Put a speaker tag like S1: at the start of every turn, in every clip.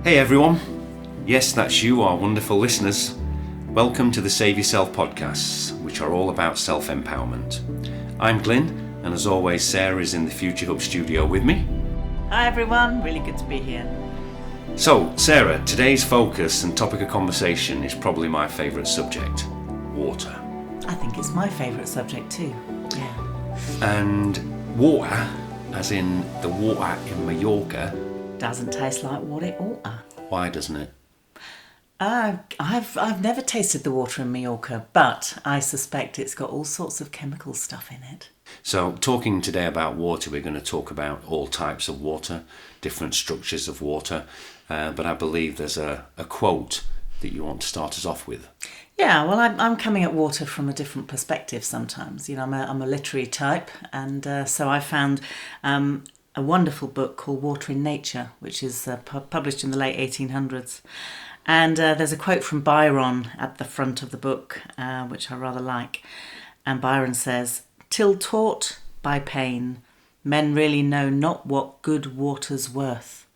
S1: Hey everyone, yes that's you, our wonderful listeners. Welcome to the Save Yourself podcasts, which are all about self-empowerment. I'm Glyn, and as always Sarah is in the Future Hub studio with me.
S2: Hi everyone, really good to be here.
S1: So Sarah, today's focus and topic of conversation is probably my favourite subject, water.
S2: I think it's my favourite subject too, yeah.
S1: And water, as in the water in Mallorca,
S2: doesn't taste like what it ought to.
S1: Why doesn't it?
S2: I've never tasted the water in Mallorca, but I suspect it's got all sorts of chemical stuff in it.
S1: So talking today about water, we're going to talk about all types of water, different structures of water, but I believe there's a quote that you want to start us off with.
S2: Yeah, well, I'm coming at water from a different perspective sometimes. You know, I'm a literary type, and so I found a wonderful book called Water in Nature, which is published in the late 1800s. And there's a quote from Byron at the front of the book, which I rather like. And Byron says, "Till taught by pain, men really know not what good water's worth."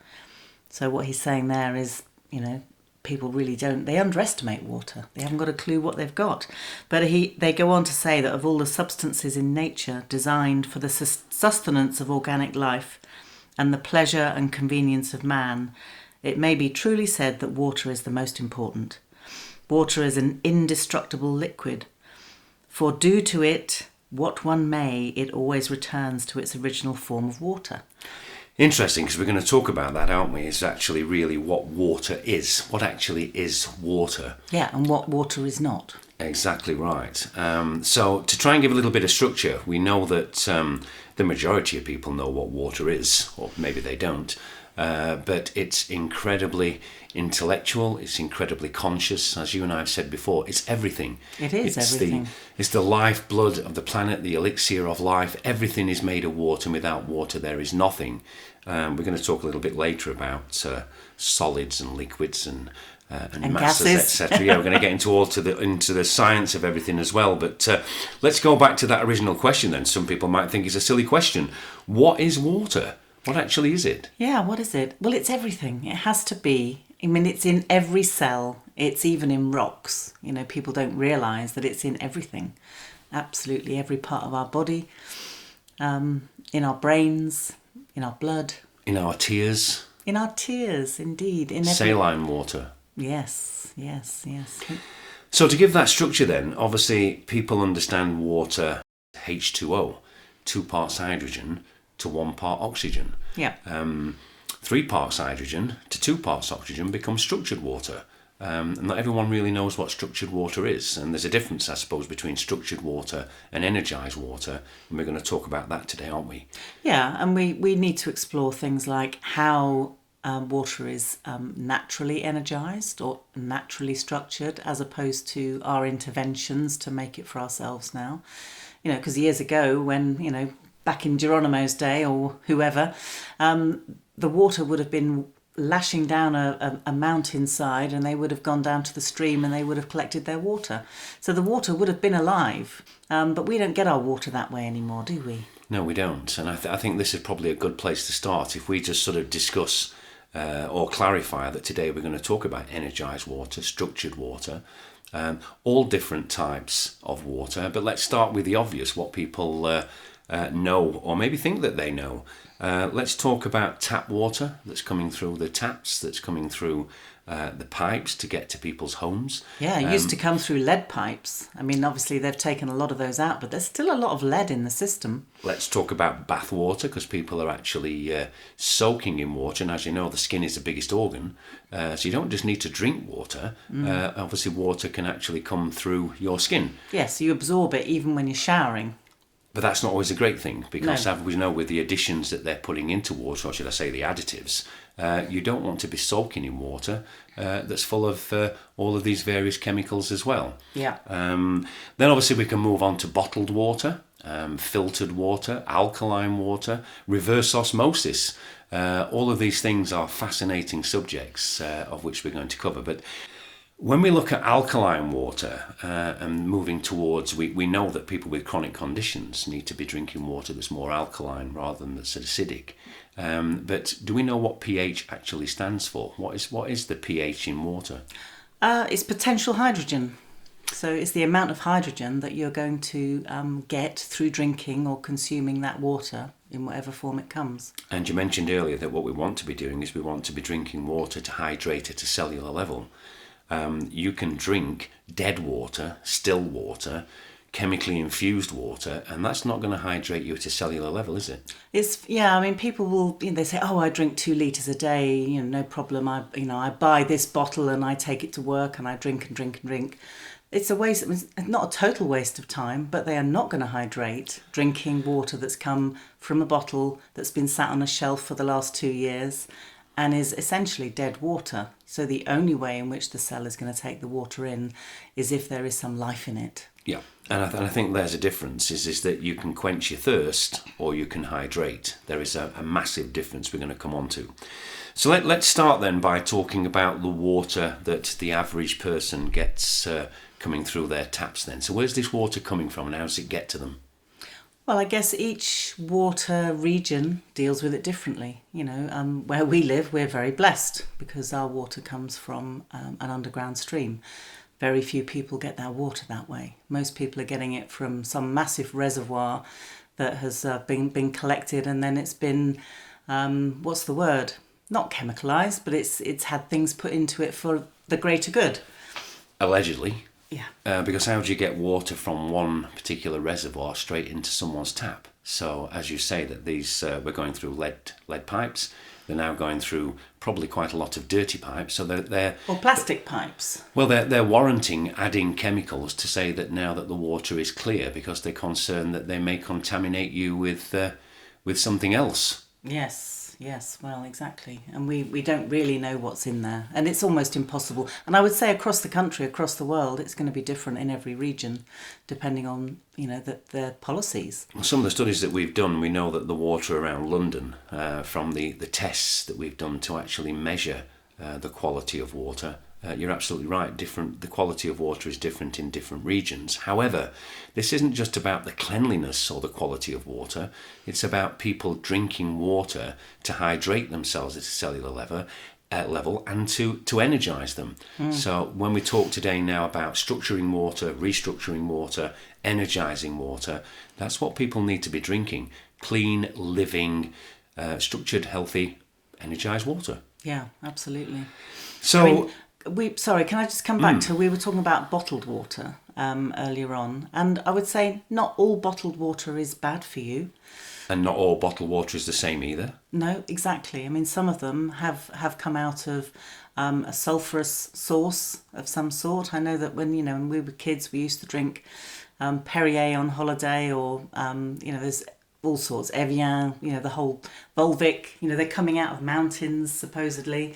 S2: So what he's saying there is, you know, people really they underestimate water. They haven't got a clue what they've got. But they go on to say that of all the substances in nature designed for the sustenance of organic life and the pleasure and convenience of man, it may be truly said that water is the most important. Water is an indestructible liquid, for do to it what one may, it always returns to its original form of water.
S1: Interesting, because we're going to talk about that, aren't we? It's actually really what water is. What actually is water?
S2: Yeah, and what water is not. Exactly
S1: right. So to try and give a little bit of structure, we know that the majority of people know what water is, or maybe they don't. But it's incredibly intellectual, it's incredibly conscious, as you and I have said before, it's everything.
S2: It is everything.
S1: It's the lifeblood of the planet, the elixir of life. Everything is made of water, and without water there is nothing. We're going to talk a little bit later about solids and liquids and masses, etc. Yeah, we're going to get into the science of everything as well. But let's go back to that original question then. Some people might think it's a silly question. What is water? What actually is it?
S2: Yeah, what is it? Well, it's everything. It has to be. I mean, it's in every cell. It's even in rocks. You know, people don't realise that it's in everything. Absolutely every part of our body, in our brains, in our blood.
S1: In our tears.
S2: In our tears, indeed.
S1: Saline water.
S2: Yes.
S1: So to give that structure then, obviously people understand water H2O, 2 parts hydrogen to 1 part oxygen.
S2: Yeah.
S1: 3 parts hydrogen to 2 parts oxygen becomes structured water. And not everyone really knows what structured water is. And there's a difference, I suppose, between structured water and energized water. And we're going to talk about that today, aren't we?
S2: Yeah, and we need to explore things like how water is naturally energized or naturally structured, as opposed to our interventions to make it for ourselves now. You know, because years ago when, you know, back in Geronimo's day or whoever, the water would have been lashing down a mountainside, and they would have gone down to the stream and they would have collected their water. So the water would have been alive, but we don't get our water that way anymore, do we?
S1: No, we don't. And I think this is probably a good place to start if we just sort of discuss or clarify that today we're going to talk about energized water, structured water, all different types of water. But let's start with the obvious, what people know or maybe think that they know. Let's talk about tap water that's coming through the taps, that's coming through the pipes to get to people's homes.
S2: Yeah, it used to come through lead pipes. I mean, obviously they've taken a lot of those out, but there's still a lot of lead in the system.
S1: Let's talk about bath water, because people are actually soaking in water. And as you know, the skin is the biggest organ. So you don't just need to drink water. Obviously, water can actually come through your skin.
S2: Yes, you absorb it even when you're showering.
S1: But that's not always a great thing, because
S2: No.
S1: as we know, with the additions that they're putting into water, or should I say the additives, you don't want to be soaking in water that's full of all of these various chemicals as well.
S2: Yeah.
S1: Then obviously we can move on to bottled water, filtered water, alkaline water, reverse osmosis. All of these things are fascinating subjects of which we're going to cover. But When we look at alkaline water and moving towards, we know that people with chronic conditions need to be drinking water that's more alkaline rather than that's acidic. But do we know what pH actually stands for? What is the pH in water?
S2: It's potential hydrogen. So it's the amount of hydrogen that you're going to get through drinking or consuming that water in whatever form it comes.
S1: And you mentioned earlier that what we want to be doing is we want to be drinking water to hydrate at a cellular level. You can drink dead water, still water, chemically infused water, and that's not going to hydrate you at a cellular level, is it?
S2: People will, they say, oh, I drink 2 litres a day, no problem. I buy this bottle and I take it to work and I drink and drink and drink. It's a waste, it's not a total waste of time, but they are not going to hydrate drinking water that's come from a bottle that's been sat on a shelf for the last 2 years and is essentially dead water. So the only way in which the cell is going to take the water in is if there is some life in it.
S1: Yeah, and I think there's a difference, is that you can quench your thirst or you can hydrate. There is a massive difference we're going to come on to. So let's start then by talking about the water that the average person gets coming through their taps then. So where's this water coming from and how does it get to them?
S2: Well, I guess each water region deals with it differently. Where we live, we're very blessed because our water comes from an underground stream. Very few people get their water that way. Most people are getting it from some massive reservoir that has been collected and then it's been, what's the word? Not chemicalised, but it's had things put into it for the greater good.
S1: Allegedly.
S2: Yeah.
S1: Because how do you get water from one particular reservoir straight into someone's tap? So as you say that these we're going through lead pipes. They're now going through probably quite a lot of dirty pipes. So they're
S2: or plastic pipes.
S1: Well, they're warranting adding chemicals to say that now that the water is clear because they're concerned that they may contaminate you with something else. Yes, well, exactly. And we don't really know what's in there. And it's almost impossible. And I would say across the country, across the world, it's going to be different in every region, depending on, their policies. Some of the studies that we've done, we know that the water around London, from the tests that we've done to actually measure the quality of water, you're absolutely right. The quality of water is different in different regions. However, this isn't just about the cleanliness or the quality of water. It's about people drinking water to hydrate themselves at a cellular level and to energize them. So when we talk today now about structuring water, restructuring water, energizing water, that's what people need to be drinking. Clean, living, structured, healthy, energized water.
S2: Yeah, absolutely.
S1: So...
S2: can I just come back to, we were talking about bottled water earlier on, and I would say not all bottled water is bad for you.
S1: And not all bottled water is the same either.
S2: No, exactly. Some of them have come out of a sulphurous source of some sort. I know that when we were kids, we used to drink Perrier on holiday, or there's all sorts, Evian, the whole Volvic. They're coming out of mountains supposedly.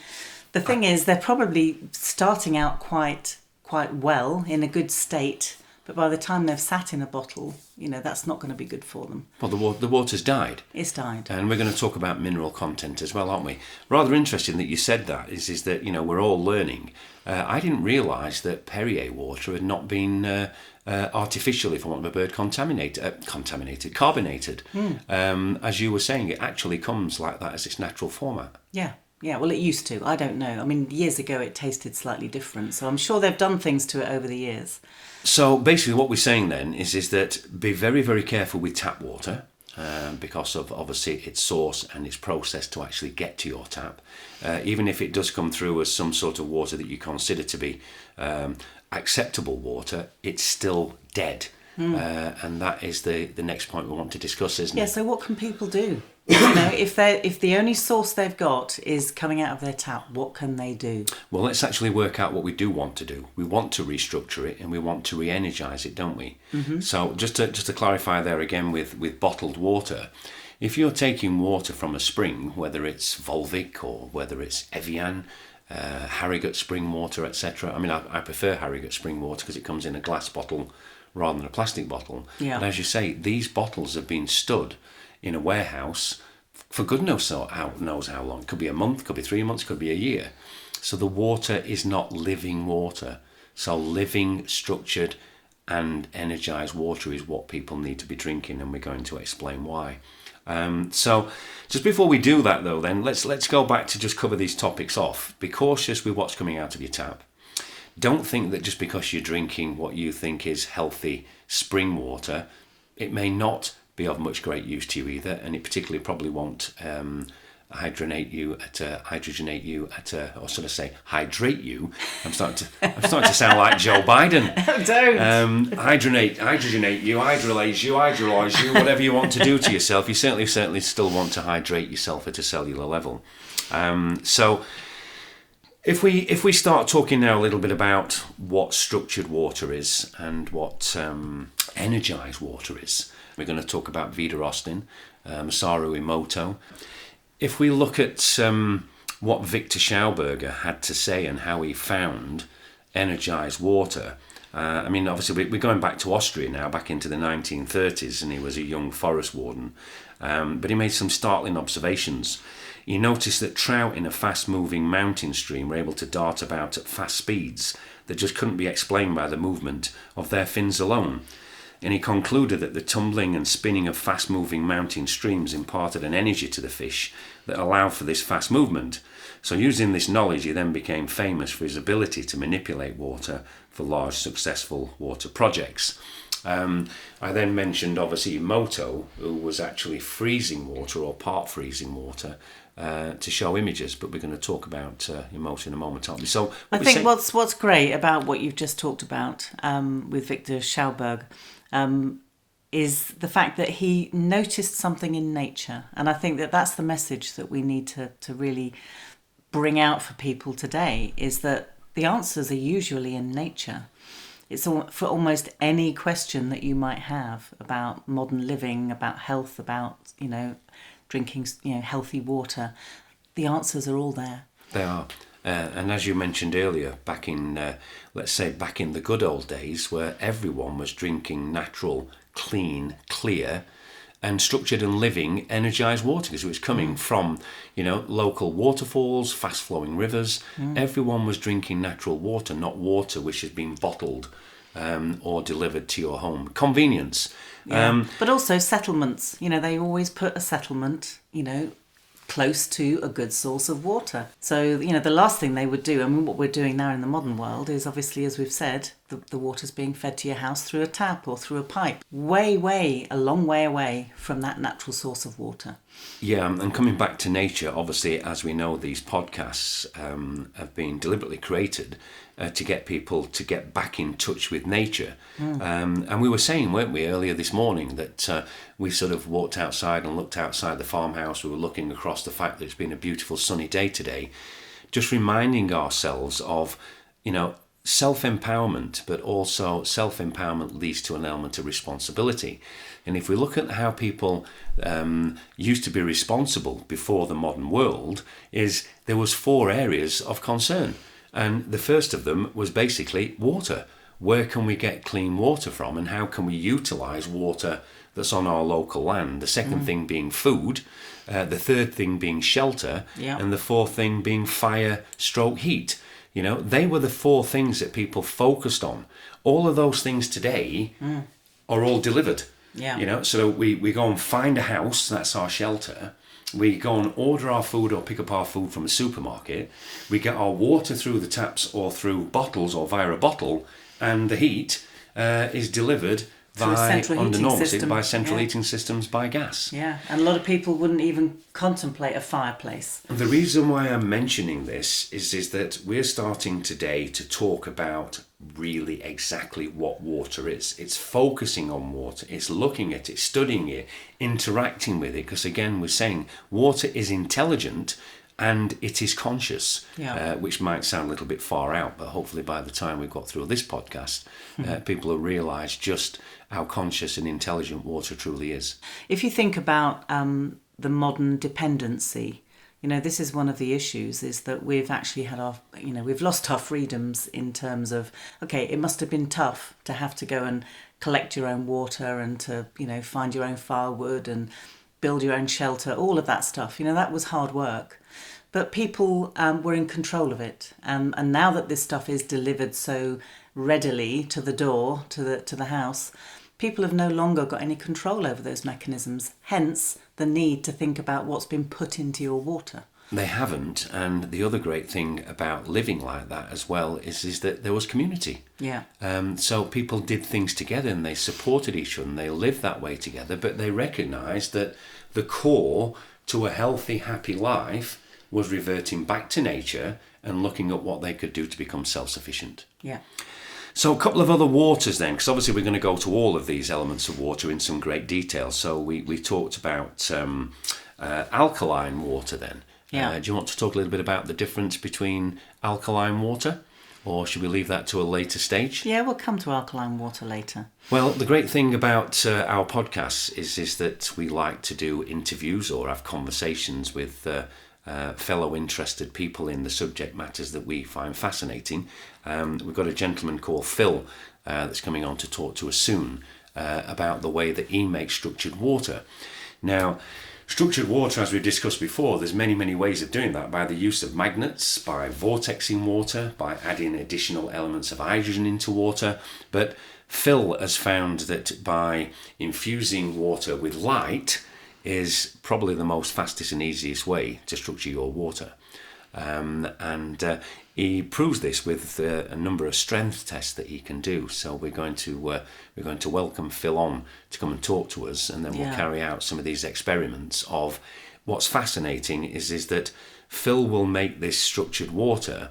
S2: The thing is, they're probably starting out quite well, in a good state, but by the time they've sat in a bottle, that's not going to be good for them.
S1: Well, the water's died.
S2: It's died.
S1: And we're going to talk about mineral content as well, aren't we? Rather interesting that you said that, is that, we're all learning. I didn't realise that Perrier water had not been artificially, for want of a word, carbonated. As you were saying, it actually comes like that as its natural format.
S2: Yeah, well, it used to. I don't know. Years ago it tasted slightly different. So I'm sure they've done things to it over the years.
S1: So basically what we're saying then is that be very, very careful with tap water because of obviously its source and its process to actually get to your tap. Even if it does come through as some sort of water that you consider to be acceptable water, it's still dead. And that is the next point we want to discuss, isn't it?
S2: Yeah, so what can people do? If the only source they've got is coming out of their tap, what can they do?
S1: Well, let's actually work out what we do want to do. We want to restructure it and we want to re-energise it, don't we? Mm-hmm. So just to clarify there again with bottled water, if you're taking water from a spring, whether it's Volvic or whether it's Evian, Harrogate spring water, etc. I prefer Harrogate spring water because it comes in a glass bottle rather than a plastic bottle.
S2: Yeah.
S1: And as you say, these bottles have been stood in a warehouse for goodness knows how long. It could be a month, could be 3 months, could be a year. So the water is not living water. So living, structured and energized water is what people need to be drinking, and we're going to explain why. So just before we do that though, then let's go back to just cover these topics off. Be cautious with what's coming out of your tap. Don't think that just because you're drinking what you think is healthy spring water, it may not be of much great use to you either, and it particularly probably won't hydrate you, hydrate you. I'm starting to sound like Joe Biden.
S2: Don't.
S1: Hydrogenate you, hydrolyze you, whatever you want to do to yourself. You certainly still want to hydrate yourself at a cellular level. So if we start talking now a little bit about what structured water is and what energized water is, we're going to talk about Vida Austin, Masaru Emoto. If we look at what Victor Schauberger had to say and how he found energized water, I mean, obviously we're going back to Austria now, back into the 1930s, and he was a young forest warden, but he made some startling observations. He noticed that trout in a fast-moving mountain stream were able to dart about at fast speeds that just couldn't be explained by the movement of their fins alone. And he concluded that the tumbling and spinning of fast-moving mountain streams imparted an energy to the fish that allowed for this fast movement. So using this knowledge, he then became famous for his ability to manipulate water for large, successful water projects. I then mentioned, obviously, Emoto, who was actually freezing water or part freezing water to show images, but we're going to talk about Emoto in a moment, aren't we? So
S2: I think what's great about what you've just talked about with Victor Schauberg is the fact that he noticed something in nature. And I think that that's the message that we need to really bring out for people today, is that the answers are usually in nature. It's for almost any question that you might have about modern living, about health, about, drinking, healthy water. The answers are all there.
S1: They are. And as you mentioned earlier, back in the good old days, where everyone was drinking natural, clean, clear, and structured and living energized water, because it was coming from, local waterfalls, fast-flowing rivers. Everyone was drinking natural water, not water which has been bottled or delivered to your home. Convenience.
S2: Yeah. But also settlements. They always put a settlement, close to a good source of water. So, the last thing they would do, what we're doing now in the modern world is obviously, as we've said, the water's being fed to your house through a tap or through a pipe. A long way away from that natural source of water.
S1: Yeah, and coming back to nature, obviously, as we know, these podcasts have been deliberately created to get people to get back in touch with nature. And we were saying, weren't we, earlier this morning, that we sort of walked outside and looked outside the farmhouse. We were looking across the fact that it's been a beautiful sunny day today, just reminding ourselves of, self-empowerment, but also self-empowerment leads to an element of responsibility. And if we look at how people used to be responsible before the modern world, is there was 4 areas of concern. And the first of them was basically water. Where can we get clean water from, and how can we utilise water that's on our local land? The second thing being food, the third thing being shelter, and the fourth thing being fire/heat. They were the 4 things that people focused on. All of those things today are all delivered. So we go and find a house, that's our shelter. We go and order our food or pick up our food from a supermarket. We get our water through the taps or through bottles or via a bottle, and the heat is delivered by central heating systems, by gas.
S2: Yeah, and a lot of people wouldn't even contemplate a fireplace.
S1: The reason why I'm mentioning this is that we're starting today to talk about really exactly what water is. It's focusing on water, it's looking at it, studying it, interacting with it, because again, we're saying water is intelligent and it is conscious, which might sound a little bit far out, but hopefully by the time we've got through this podcast, people will realise just how conscious and intelligent water truly is.
S2: If you think about the modern dependency, this is one of the issues, is that we've actually had we've lost our freedoms in terms of, okay, it must have been tough to have to go and collect your own water and to, find your own firewood and build your own shelter, all of that stuff. That was hard work. but people were in control of it. And now that this stuff is delivered so readily to the door, to the house, people have no longer got any control over those mechanisms. Hence the need to think about what's been put into your water.
S1: They haven't, and the other great thing about living like that as well is that there was community.
S2: Yeah.
S1: So people did things together and they supported each other and they lived that way together, but they recognised that the core to a healthy, happy life was reverting back to nature and looking at what they could do to become self-sufficient.
S2: Yeah.
S1: So a couple of other waters then, because obviously we're going to go to all of these elements of water in some great detail. So we talked about alkaline water then.
S2: Yeah.
S1: Do you want to talk a little bit about the difference between alkaline water, or should we leave that to a later stage?
S2: Yeah, we'll come to alkaline water later.
S1: Well, the great thing about our podcasts is that we like to do interviews or have conversations with fellow interested people in the subject matters that we find fascinating. We've got a gentleman called Phil that's coming on to talk to us soon about the way that he makes structured water. Now, structured water, as we've discussed before, there's many ways of doing that, by the use of magnets, by vortexing water, by adding additional elements of hydrogen into water. But Phil has found that by infusing water with light is probably the most fastest and easiest way to structure your water. He proves this with a number of strength tests that he can do. So we're going to welcome Phil on to come and talk to us, and then we'll carry out some of these experiments. Of what's fascinating is that Phil will make this structured water,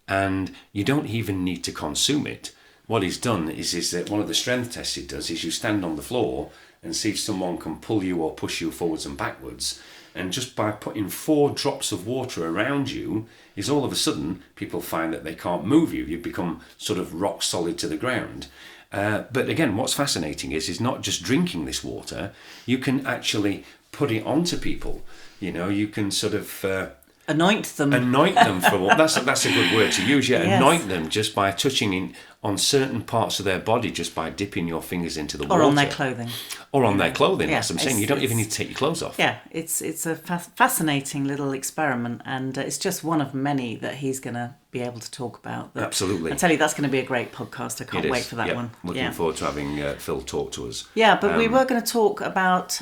S1: and you don't even need to consume it. What he's done is that one of the strength tests he does is you stand on the floor and see if someone can pull you or push you forwards and backwards. And just by putting 4 drops of water around you, is all of a sudden people find that they can't move you. You become sort of rock solid to the ground. But again, what's fascinating is not just drinking this water. You can actually put it onto people. You know, you can sort of
S2: anoint them.
S1: Anoint them for what? That's a good word to use. Yeah,
S2: yes.
S1: Anoint them just by touching on certain parts of their body, just by dipping your fingers into the water.
S2: Or on their clothing.
S1: Or on their clothing.
S2: Yeah,
S1: That's what I'm saying. You don't even need to take your clothes off.
S2: Yeah, it's a fascinating little experiment, and it's just one of many that he's going to be able to talk about.
S1: Absolutely.
S2: I tell you, that's going to be a great podcast. I can't wait for that one.
S1: Looking forward to having Phil talk to us.
S2: Yeah, but we were going to talk about,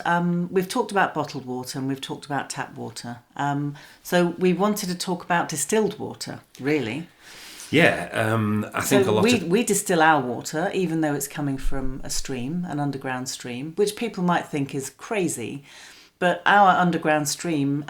S2: we've talked about bottled water and we've talked about tap water. So we wanted to talk about distilled water, really.
S1: Yeah, I think a lot
S2: we distill our water, even though it's coming from a stream, an underground stream, which people might think is crazy. But our underground stream,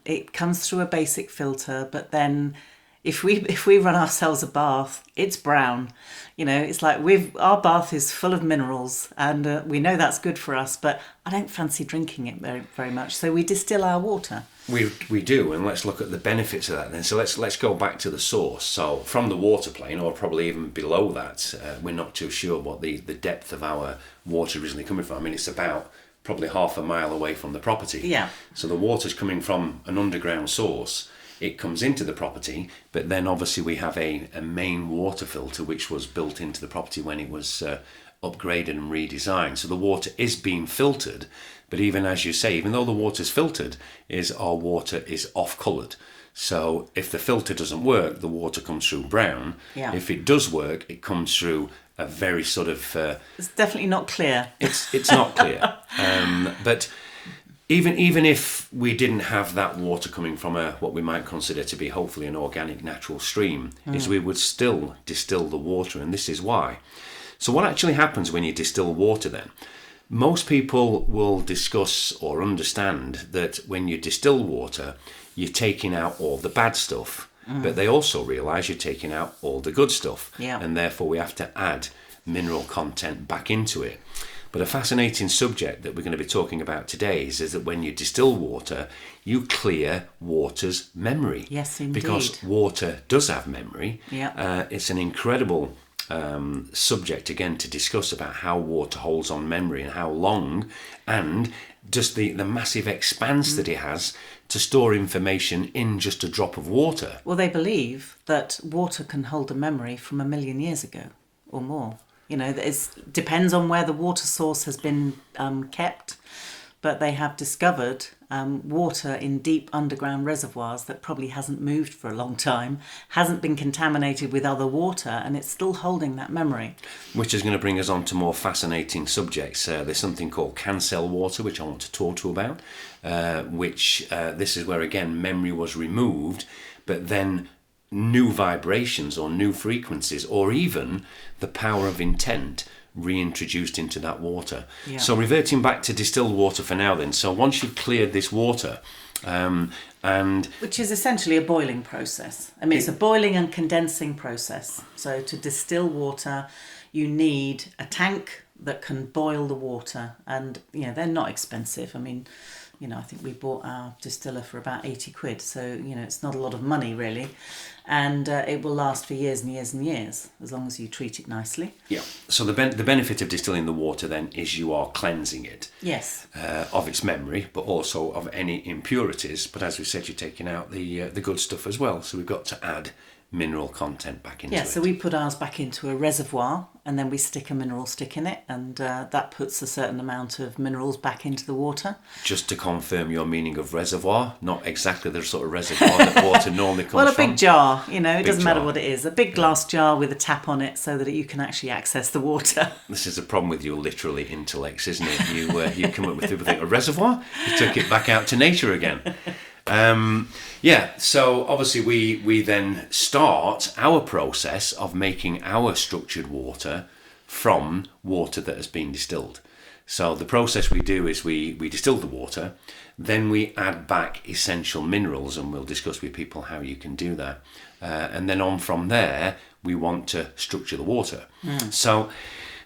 S2: it comes through a basic filter, but then if we run ourselves a bath, it's brown. You know, it's like our bath is full of minerals, and we know that's good for us, but I don't fancy drinking it very, very much. So we distill our water.
S1: We do, and let's look at the benefits of that then. So let's go back to the source. So from the water plane, or probably even below that, we're not too sure what the depth of our water originally coming from. I mean, it's about probably half a mile away from the property.
S2: Yeah.
S1: So the water's coming from an underground source. It comes into the property, but then obviously we have a main water filter which was built into the property when it was upgraded and redesigned. So the water is being filtered, but even as you say, even though the water's filtered, our water is off-coloured. So if the filter doesn't work, the water comes through brown.
S2: Yeah.
S1: If it does work, it comes through a very sort of...
S2: it's definitely not clear.
S1: It's not clear. But even if we didn't have that water coming from what we might consider to be hopefully an organic natural stream, is we would still distill the water, and this is why. So what actually happens when you distill water then? Most people will discuss or understand that when you distill water, you're taking out all the bad stuff, but they also realise you're taking out all the good stuff, and therefore we have to add mineral content back into it. But a fascinating subject that we're going to be talking about today is that when you distill water, you clear water's memory.
S2: Yes, indeed.
S1: Because water does have memory.
S2: Yeah.
S1: It's an incredible subject, again, to discuss about how water holds on memory and how long, and just the massive expanse that it has to store information in just a drop of water.
S2: Well, they believe that water can hold a memory from 1 million years ago or more. You know, it depends on where the water source has been kept, but they have discovered water in deep underground reservoirs that probably hasn't moved for a long time, hasn't been contaminated with other water, and it's still holding that memory.
S1: Which is going to bring us on to more fascinating subjects. There's something called cancel water, which I want to talk to you about, this is where, again, memory was removed, but then new vibrations or new frequencies, or even the power of intent reintroduced into that water.
S2: Yeah.
S1: So reverting back to distilled water for now then. So once you've cleared this water, and
S2: which is essentially a boiling process. I mean, it's a boiling and condensing process. So to distill water, you need a tank that can boil the water, and they're not expensive. I mean, I think we bought our distiller for about 80 quid, so it's not a lot of money really, and it will last for years and years and years as long as you treat it nicely.
S1: Yeah. So the benefit of distilling the water then is you are cleansing it.
S2: Yes.
S1: Of its memory, but also of any impurities. But as we said, you're taking out the good stuff as well. So we've got to add mineral content back into it.
S2: Yeah, so we put ours back into a reservoir, and then we stick a mineral stick in it, and that puts a certain amount of minerals back into the water.
S1: Just to confirm your meaning of reservoir, not exactly the sort of reservoir that water normally comes from.
S2: Well, a big jar, it doesn't matter
S1: jar.
S2: what it is. A big glass jar with a tap on it so that you can actually access the water.
S1: This is a problem with your literally intellects, isn't it? You come up with people think, a reservoir? You took it back out to nature again. So obviously we then start our process of making our structured water from water that has been distilled. So the process we do is we distill the water, then we add back essential minerals, and we'll discuss with people how you can do that. And then on from there, we want to structure the water. So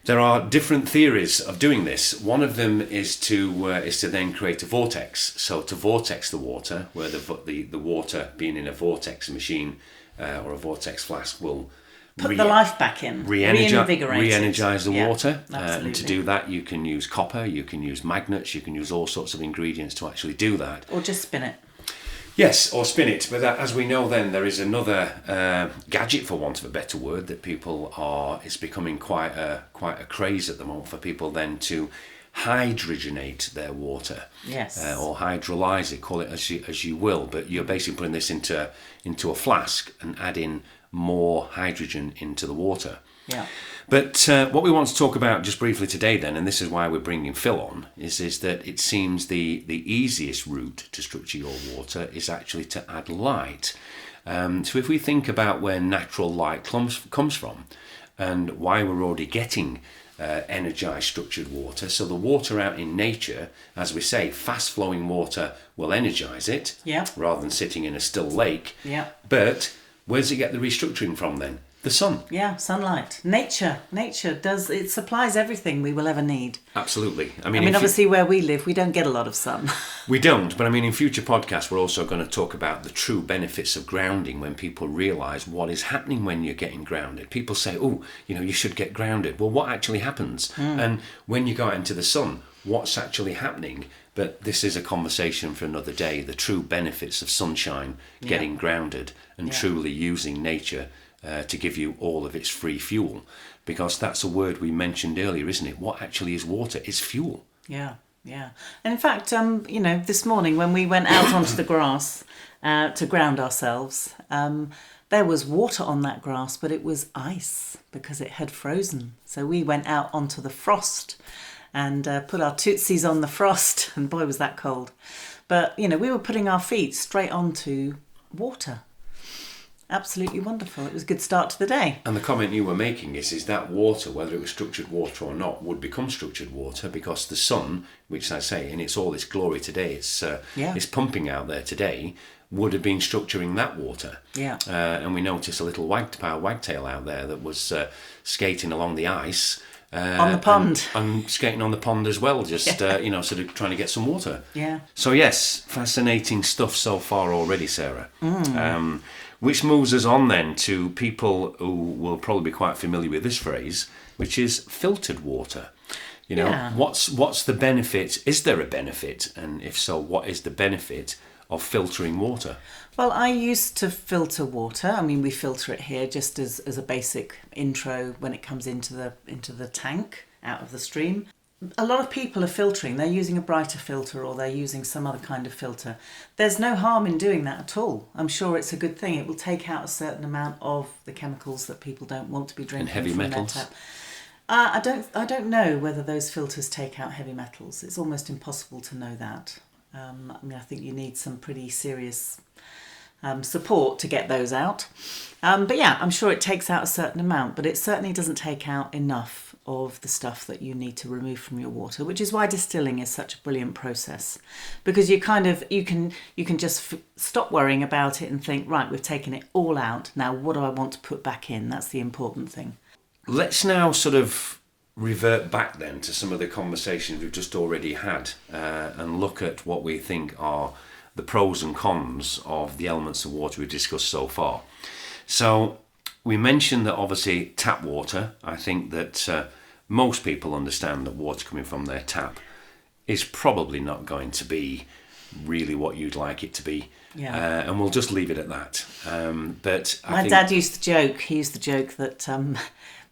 S1: there are different theories of doing this. One of them is to then create a vortex. So to vortex the water, where the water being in a vortex machine or a vortex flask will
S2: put the life back in,
S1: re-energize the water.
S2: Absolutely.
S1: And to do that, you can use copper, you can use magnets, you can use all sorts of ingredients to actually do that.
S2: Or just spin it.
S1: Yes, or spin it. But as we know then, there is another gadget, for want of a better word, that it's becoming quite a craze at the moment for people then to hydrogenate their water.
S2: Yes.
S1: Or hydrolyze it, call it as you will. But you're basically putting this into a flask and adding more hydrogen into the water.
S2: Yeah.
S1: But what we want to talk about just briefly today then, and this is why we're bringing Phil on, is that it seems the easiest route to structure your water is actually to add light. So if we think about where natural light comes from and why we're already getting energized structured water. So the water out in nature, as we say, fast flowing water will energize it rather than sitting in a still lake.
S2: Yeah.
S1: But where does it get the restructuring from then? The sun.
S2: Yeah, sunlight. Nature supplies everything we will ever need.
S1: Absolutely. I
S2: mean, obviously where we live, we don't get a lot of sun.
S1: We don't, but I mean, in future podcasts, we're also going to talk about the true benefits of grounding when people realise what is happening when you're getting grounded. People say, you should get grounded. Well, what actually happens? And when you go out into the sun, what's actually happening? But this is a conversation for another day, the true benefits of sunshine, getting grounded and truly using nature to give you all of its free fuel, because that's a word we mentioned earlier, isn't it? What actually is water? It's fuel.
S2: Yeah. And in fact, this morning when we went out onto the grass to ground ourselves, there was water on that grass, but it was ice because it had frozen. So we went out onto the frost and put our tootsies on the frost, and boy, was that cold. But, we were putting our feet straight onto water. Absolutely wonderful. It was a good start to the day.
S1: And the comment you were making is that water, whether it was structured water or not, would become structured water because the sun, which I say in all its glory today, it's pumping out there today, would have been structuring that water. Yeah. And we noticed a little wagtail out there that was skating along the ice.
S2: On the pond.
S1: And skating on the pond as well, just, sort of trying to get some water.
S2: Yeah.
S1: So yes, fascinating stuff so far already, Sarah. Which moves us on then to people who will probably be quite familiar with this phrase, which is filtered water. What's the benefit? Is there a benefit? And if so, what is the benefit of filtering water?
S2: Well, I used to filter water. I mean, we filter it here just as a basic intro when it comes into the tank out of the stream. a lot of people are filtering. They're using a brighter filter or they're using some other kind of filter. There's no harm in doing that at all. I'm sure it's a good thing. It will take out a certain amount of the chemicals that people don't want to be drinking.
S1: And heavy
S2: from
S1: metals?
S2: Their tap. I don't know whether those filters take out heavy metals. It's almost impossible to know that. I think you need some pretty serious support to get those out. But yeah, I'm sure it takes out a certain amount, but it certainly doesn't take out enough of the stuff that you need to remove from your water, which is why distilling is such a brilliant process, because you can just stop worrying about it and think, right, we've taken it all out. Now, what do I want to put back in? That's the important thing.
S1: Let's now sort of revert back then to some of the conversations we've just already had and look at what we think are the pros and cons of the elements of water we've discussed so far. So we mentioned that obviously tap water, I think that most people understand that water coming from their tap is probably not going to be really what you'd like it to be.
S2: Yeah.
S1: And we'll just leave it at that. But
S2: My dad used to joke, that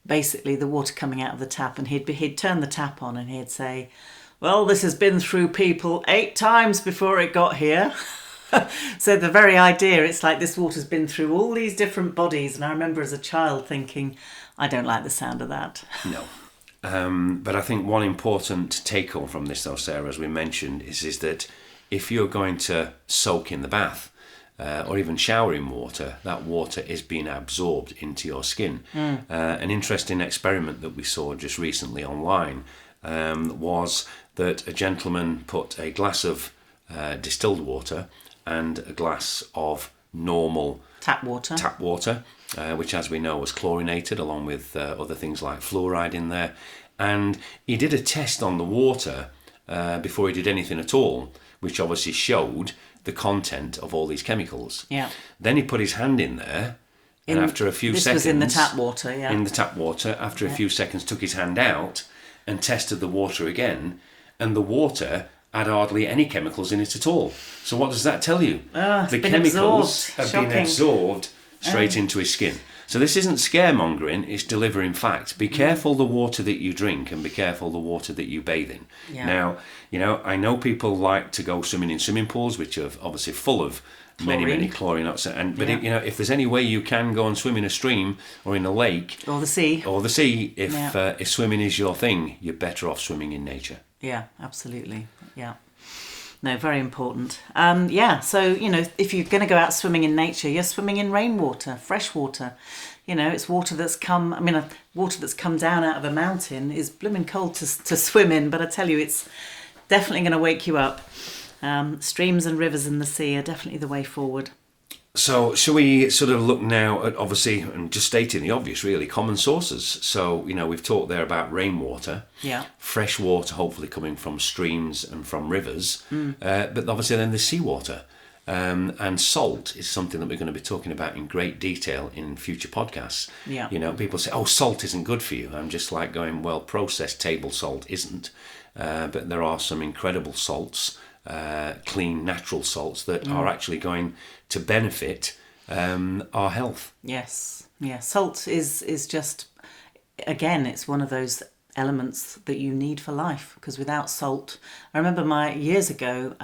S2: basically the water coming out of the tap, and he'd turn the tap on and he'd say, well, this has been through people 8 times before it got here. So the very idea, it's like this water's been through all these different bodies. And I remember as a child thinking, I don't like the sound of that.
S1: No. But I think one important take home from this though, Sarah, as we mentioned, is that if you're going to soak in the bath or even shower in water, that water is being absorbed into your skin. An interesting experiment that we saw just recently online was that a gentleman put a glass of distilled water and a glass of normal
S2: tap water,
S1: which as we know was chlorinated along with other things like fluoride in there. And he did a test on the water before he did anything at all, which obviously showed the content of all these chemicals.
S2: Yeah.
S1: Then he put his hand in there, and after a few seconds...
S2: This was in the tap water, yeah.
S1: In the tap water. After a few seconds, took his hand out and tested the water again, and the water had hardly any chemicals in it at all. So what does that tell you? The chemicals have been absorbed straight into his skin. So this isn't scaremongering, it's delivering fact. Be careful the water that you drink and be careful the water that you bathe in.
S2: Yeah.
S1: Now, I know people like to go swimming in swimming pools, which are obviously full of many chlorine. But if there's any way you can go and swim in a stream or in a lake... Or the sea, if swimming is your thing, you're better off swimming in nature.
S2: Yeah, absolutely. Yeah. No, very important. So, if you're going to go out swimming in nature, you're swimming in rainwater, fresh water. It's water that's come down out of a mountain is blooming cold to swim in, but I tell you, it's definitely going to wake you up. Streams and rivers and the sea are definitely the way forward.
S1: So shall we sort of look now at, obviously, and just stating the obvious really, common sources. So, we've talked there about rainwater, fresh water hopefully coming from streams and from rivers, but obviously then the seawater. And salt is something that we're going to be talking about in great detail in future podcasts.
S2: Yeah.
S1: People say, salt isn't good for you. I'm just like going, well, processed table salt isn't. But there are some incredible salts, clean, natural salts that are actually going to benefit our health.
S2: Yes. Yeah. Salt is just, again, it's one of those elements that you need for life, because without salt, I remember years ago,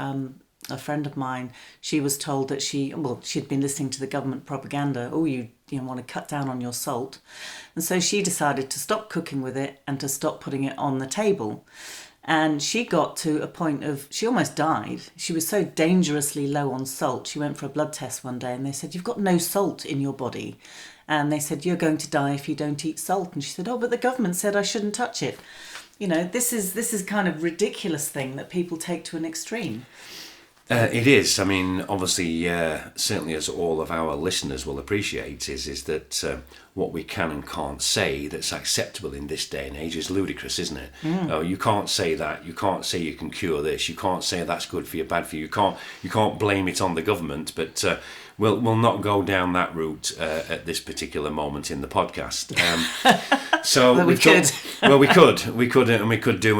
S2: a friend of mine, she was told that she'd been listening to the government propaganda, you want to cut down on your salt. And so she decided to stop cooking with it and to stop putting it on the table. And she got to a point she almost died. She was so dangerously low on salt. She went for a blood test one day and they said, you've got no salt in your body. And they said, you're going to die if you don't eat salt. And she said, but the government said I shouldn't touch it. This is kind of ridiculous thing that people take to an extreme.
S1: It is. I mean, obviously, certainly as all of our listeners will appreciate, is that what we can and can't say that's acceptable in this day and age is ludicrous, isn't it? You can't say that. You can't say you can cure this. You can't say that's good for you, bad for you. You can't blame it on the government. But we'll not go down that route at this particular moment in the podcast. So
S2: well, we could.
S1: Well,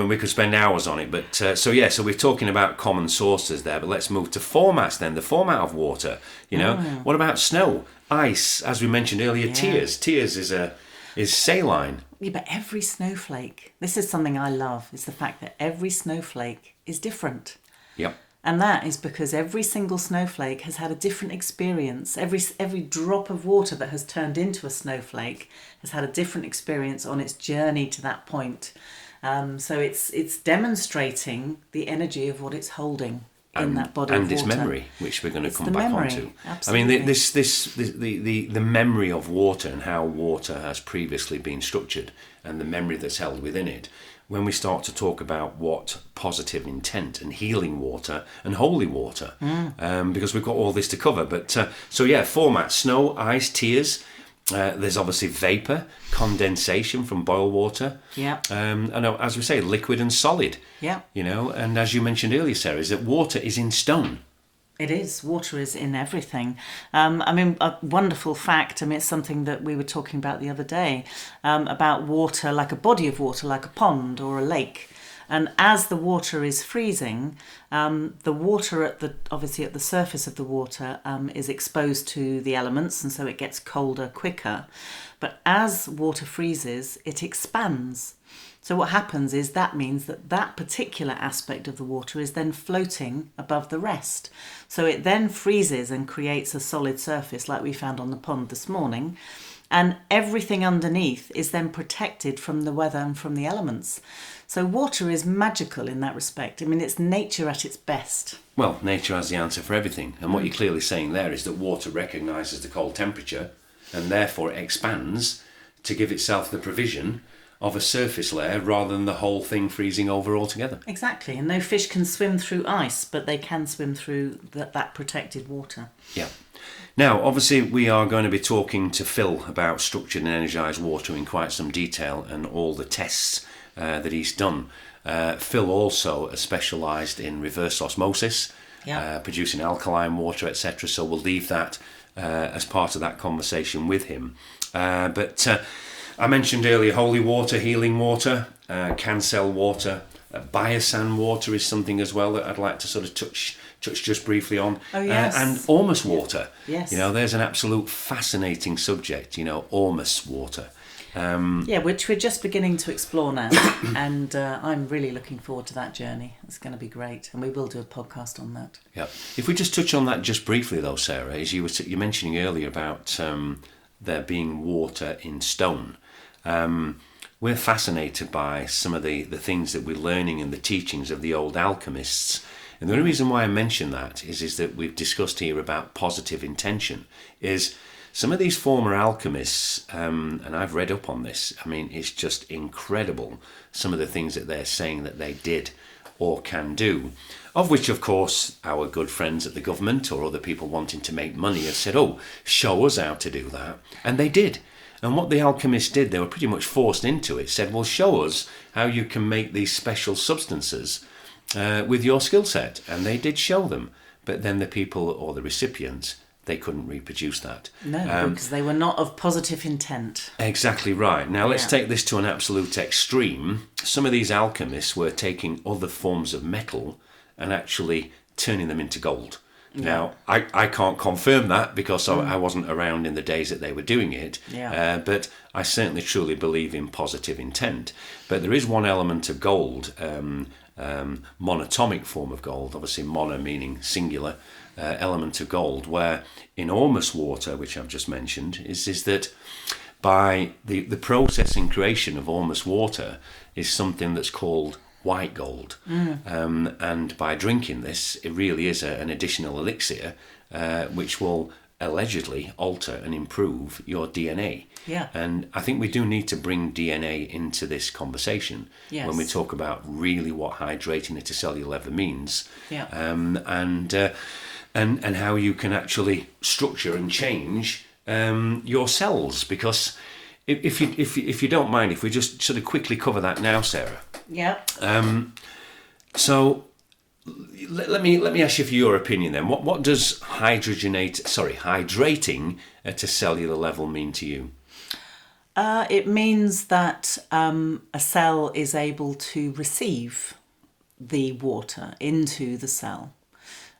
S1: we could spend hours on it. But so we're talking about common sources there. But let's move to formats then. The format of water. What about snow, ice? As we mentioned earlier, tears. Tears is a is saline.
S2: Yeah, but every snowflake, this is something I love, is the fact that every snowflake is different.
S1: Yep.
S2: And that is because every single snowflake has had a different experience. Every drop of water that has turned into a snowflake has had a different experience on its journey to that point. So it's demonstrating the energy of what it's holding in that body of water.
S1: And its memory, which we're going to come back onto.
S2: Absolutely.
S1: I mean, the memory of water and how water has previously been structured and the memory that's held within it. When we start to talk about what positive intent and healing water and holy water, because we've got all this to cover. But format: snow, ice, tears. There's obviously vapor, condensation from boil water.
S2: Yeah.
S1: And as we say, liquid and solid.
S2: Yeah.
S1: And as you mentioned earlier, Sarah, is that water is in stone.
S2: It is. Water is in everything. A wonderful fact, it's something that we were talking about the other day, about water, like a body of water, like a pond or a lake. And as the water is freezing, the water obviously at the surface of the water is exposed to the elements, and so it gets colder quicker. But as water freezes, it expands. So what happens is that means that particular aspect of the water is then floating above the rest. So it then freezes and creates a solid surface like we found on the pond this morning. And everything underneath is then protected from the weather and from the elements. So water is magical in that respect. It's nature at its best.
S1: Well, nature has the answer for everything. And what you're clearly saying there is that water recognises the cold temperature and therefore it expands to give itself the provision of a surface layer rather than the whole thing freezing over altogether.
S2: Exactly. And no fish can swim through ice, but they can swim through that protected water.
S1: Yeah. Now, obviously, we are going to be talking to Phil about structured and energized water in quite some detail and all the tests that he's done. Phil also is specialised in reverse osmosis, producing alkaline water, etc. So we'll leave that as part of that conversation with him. But I mentioned earlier holy water, healing water, cancel water, biosan water is something as well that I'd like to sort of touch just briefly on.
S2: Oh, yes.
S1: And ormus water.
S2: Yes.
S1: There's an absolute fascinating subject, ormus water.
S2: Which we're just beginning to explore now. And I'm really looking forward to that journey. It's going to be great. And we will do a podcast on that.
S1: Yeah. If we just touch on that just briefly though, Sarah, as you were mentioning earlier about there being water in stone. We're fascinated by some of the things that we're learning in the teachings of the old alchemists. And the only reason why I mention that is that we've discussed here about positive intention, is some of these former alchemists, and I've read up on this, it's just incredible some of the things that they're saying that they did or can do, of which, of course, our good friends at the government or other people wanting to make money have said, show us how to do that. And they did. And what the alchemists did, they were pretty much forced into it, said, well, show us how you can make these special substances with your skill set. And they did show them. But then the people or the recipients, they couldn't reproduce that.
S2: No, because they were not of positive intent.
S1: Exactly right. Now, let's take this to an absolute extreme. Some of these alchemists were taking other forms of metal and actually turning them into gold. Now, I can't confirm that because I wasn't around in the days that they were doing it, but I certainly truly believe in positive intent. But there is one element of gold, monatomic form of gold, obviously mono meaning singular, element of gold, where in ormus water, which I've just mentioned, is that by the process and creation of ormus water is something that's called white gold, and by drinking this, it really is an additional elixir which will allegedly alter and improve your DNA.
S2: Yeah.
S1: And I think we do need to bring DNA into this conversation when we talk about really what hydrating at a cellular level means, and how you can actually structure and change your cells. Because if you don't mind, if we just sort of quickly cover that now, Sarah.
S2: Yeah.
S1: So let me ask you for your opinion then. What does hydrating at a cellular level mean to you?
S2: It means that a cell is able to receive the water into the cell.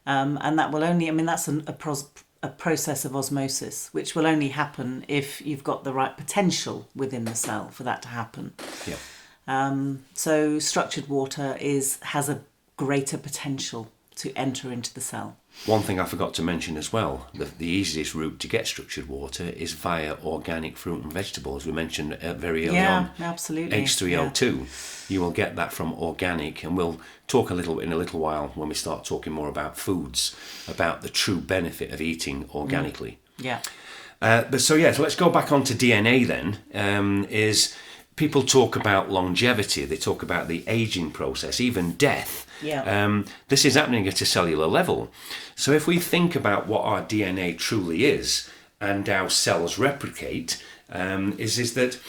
S2: And that will only, that's a a process of osmosis, which will only happen if you've got the right potential within the cell for that to happen.
S1: Yeah.
S2: So structured water has a greater potential to enter into the cell.
S1: One thing I forgot to mention as well, the easiest route to get structured water is via organic fruit and vegetables. We mentioned very early on.
S2: Yeah, absolutely.
S1: H3O2.
S2: Yeah.
S1: You will get that from organic, and we'll talk in a little while when we start talking more about foods, about the true benefit of eating organically.
S2: Yeah.
S1: So let's go back onto DNA then. Is people talk about longevity, they talk about the aging process, even death.
S2: Yeah.
S1: This is happening at a cellular level. So if we think about what our DNA truly is and how cells replicate, is that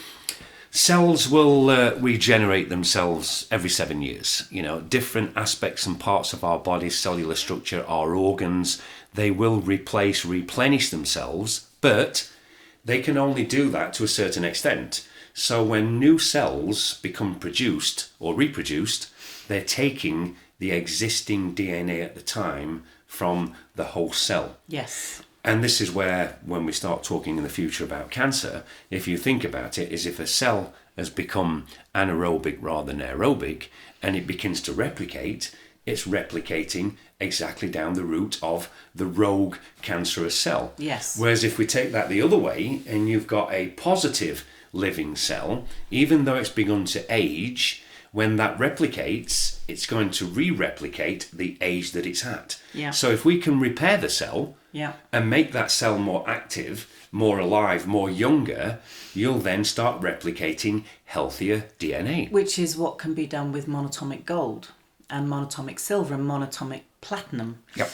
S1: cells will regenerate themselves every 7 years. Different aspects and parts of our body's cellular structure, our organs, they will replenish themselves, but they can only do that to a certain extent. So when new cells become produced or reproduced, they're taking the existing DNA at the time from the whole cell.
S2: Yes.
S1: And this is where, when we start talking in the future about cancer, if you think about it, is if a cell has become anaerobic rather than aerobic, and it begins to replicate, it's replicating exactly down the route of the rogue cancerous cell.
S2: Yes.
S1: Whereas if we take that the other way, and you've got a positive living cell, even though it's begun to age, when that replicates, it's going to re-replicate the age that it's at.
S2: Yeah.
S1: So if we can repair the cell and make that cell more active, more alive, more younger, you'll then start replicating healthier DNA.
S2: Which is what can be done with monatomic gold and monatomic silver and monatomic platinum.
S1: Yep.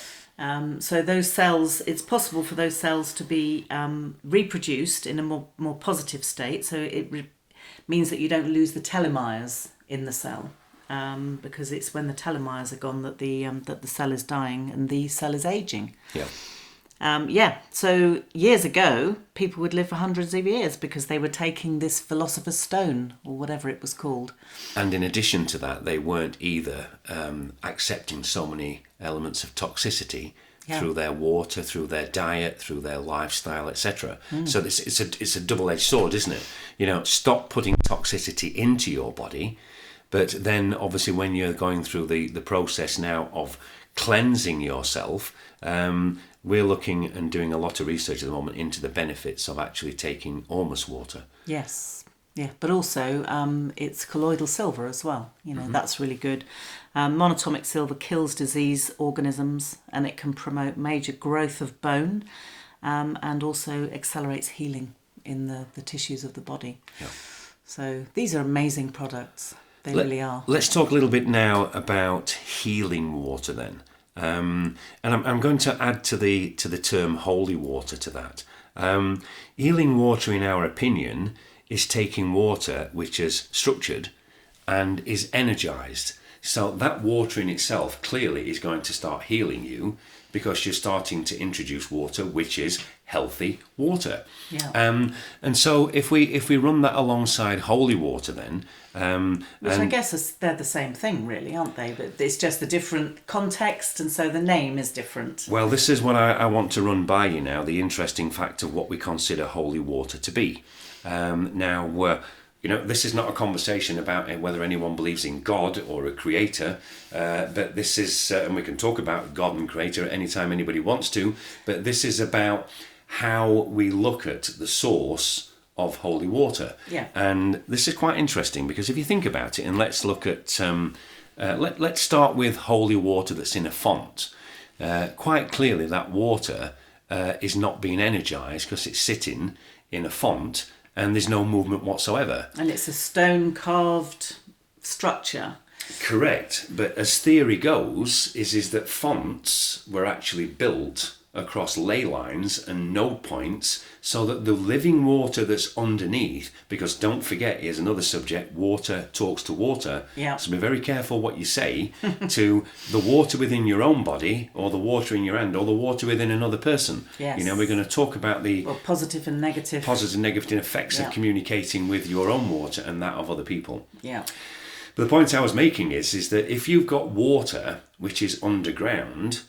S2: So those cells, it's possible for those cells to be reproduced in a more positive state. So it means that you don't lose the telomeres in the cell, because it's when the telomeres are gone that the cell is dying and the cell is aging.
S1: Yeah.
S2: So years ago, people would live for hundreds of years because they were taking this philosopher's stone or whatever it was called.
S1: And in addition to that, they weren't either accepting so many elements of toxicity through their water, through their diet, through their lifestyle, etc. So it's a double-edged sword, isn't it? Stop putting toxicity into your body, but then obviously when you're going through the process now of cleansing yourself, we're looking and doing a lot of research at the moment into the benefits of actually taking almost water.
S2: Yes. Yeah, but also it's colloidal silver as well. That's really good. Monatomic silver kills disease organisms, and it can promote major growth of bone, and also accelerates healing in the tissues of the body.
S1: Yeah.
S2: So these are amazing products. They really are.
S1: Let's talk a little bit now about healing water then. And I'm going to add to the term holy water to that. Healing water, in our opinion, is taking water which is structured and is energized. So that water in itself clearly is going to start healing you, because you're starting to introduce water which is healthy water.
S2: Yeah.
S1: And so if we run that alongside holy water then,
S2: which I guess they're the same thing really, aren't they? But it's just a different context, and so the name is different.
S1: Well, this is what I want to run by you now, the interesting fact of what we consider holy water to be. This is not a conversation about whether anyone believes in God or a creator, but this is, and we can talk about God and creator at any time anybody wants to, but this is about how we look at the source of holy water.
S2: Yeah.
S1: And this is quite interesting, because if you think about it, and let's look at, let's start with holy water that's in a font. Quite clearly that water is not being energized because it's sitting in a font, and there's no movement whatsoever.
S2: And it's a stone carved structure.
S1: Correct. But as theory goes, is that fonts were actually built across ley lines and node points, so that the living water that's underneath, because don't forget, here's another subject, water talks to water.
S2: Yeah.
S1: So be very careful what you say to the water within your own body, or the water in your hand, or the water within another person.
S2: Yes.
S1: We're going to talk about the
S2: positive and negative
S1: effects of communicating with your own water and that of other people.
S2: Yeah.
S1: But the point I was making is that if you've got water which is underground,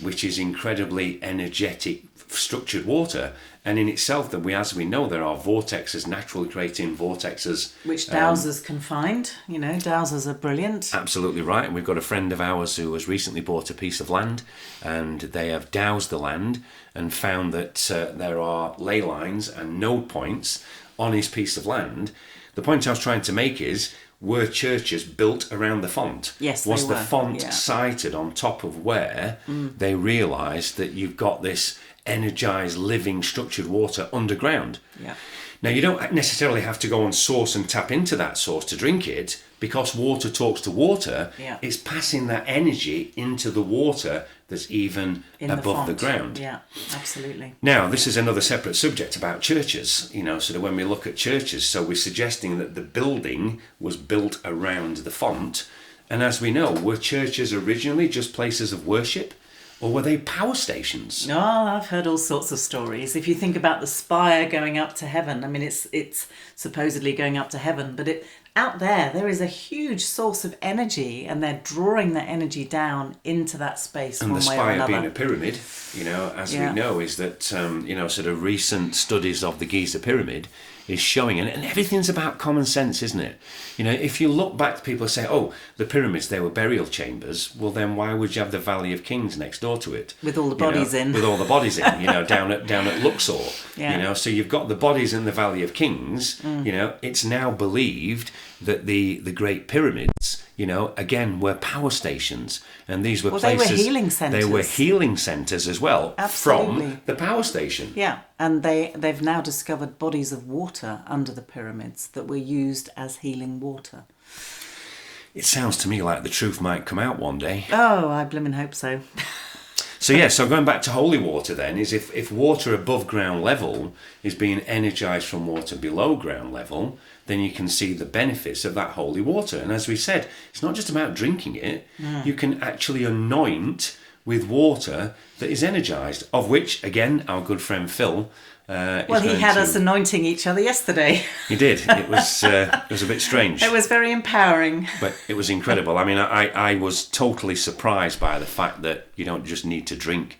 S1: which is incredibly energetic, structured water. And in itself, that as we know, there are vortexes, naturally creating vortexes.
S2: Which dowsers can find. You know, dowsers are brilliant.
S1: Absolutely right. And we've got a friend of ours who has recently bought a piece of land, and they have dowsed the land and found that there are ley lines and node points on his piece of land. The point I was trying to make is, were churches built around the font?
S2: Yes,
S1: Was
S2: they
S1: the
S2: were.
S1: font
S2: Yeah.
S1: sited on top of where they realised that you've got this energized, living, structured water underground?
S2: Yeah.
S1: Now, you don't necessarily have to go and source and tap into that source to drink it, because water talks to water.
S2: Yeah.
S1: It's passing that energy into the water that's even above the ground.
S2: Yeah, absolutely.
S1: Now, this is another separate subject about churches, you know, sort of when we look at churches. So we're suggesting that the building was built around the font. And as we know, were churches originally just places of worship, or were they power stations?
S2: Oh, I've heard all sorts of stories. If you think about the spire going up to heaven, I mean, it's supposedly going up to heaven, but out there is a huge source of energy, and they're drawing that energy down into that space
S1: And
S2: one
S1: the
S2: way or
S1: spire
S2: another.
S1: being a pyramid, you know, as
S2: Yeah.
S1: we know, is that, you know, sort of recent studies of the Giza pyramid is showing, and everything's about common sense, isn't it? You know, if you look back, people say, oh, the pyramids, they were burial chambers. Well, then why would you have the Valley of Kings next door to it?
S2: With all the
S1: You know,
S2: bodies in.
S1: With all the bodies in, you know, down at Luxor.
S2: Yeah.
S1: You know, so you've got the bodies in the Valley of Kings. You know, it's now believed that the Great Pyramids, you know, again, were power stations. And these were
S2: They
S1: places...
S2: were healing centres.
S1: They were healing centres as well.
S2: Absolutely.
S1: From the power station.
S2: Yeah, and they've now discovered bodies of water under the pyramids that were used as healing water.
S1: It sounds to me like the truth might come out one day.
S2: Oh, I blimmin' hope so.
S1: So yeah, so going back to holy water then, is if water above ground level is being energised from water below ground level, then you can see the benefits of that holy water. And as we said, it's not just about drinking it. You can actually anoint with water that is energised, of which, again, our good friend Phil...
S2: Well, he had us anointing each other yesterday.
S1: He did. It was a bit strange.
S2: It was very empowering.
S1: But it was incredible. I mean, I was totally surprised by the fact that you don't just need to drink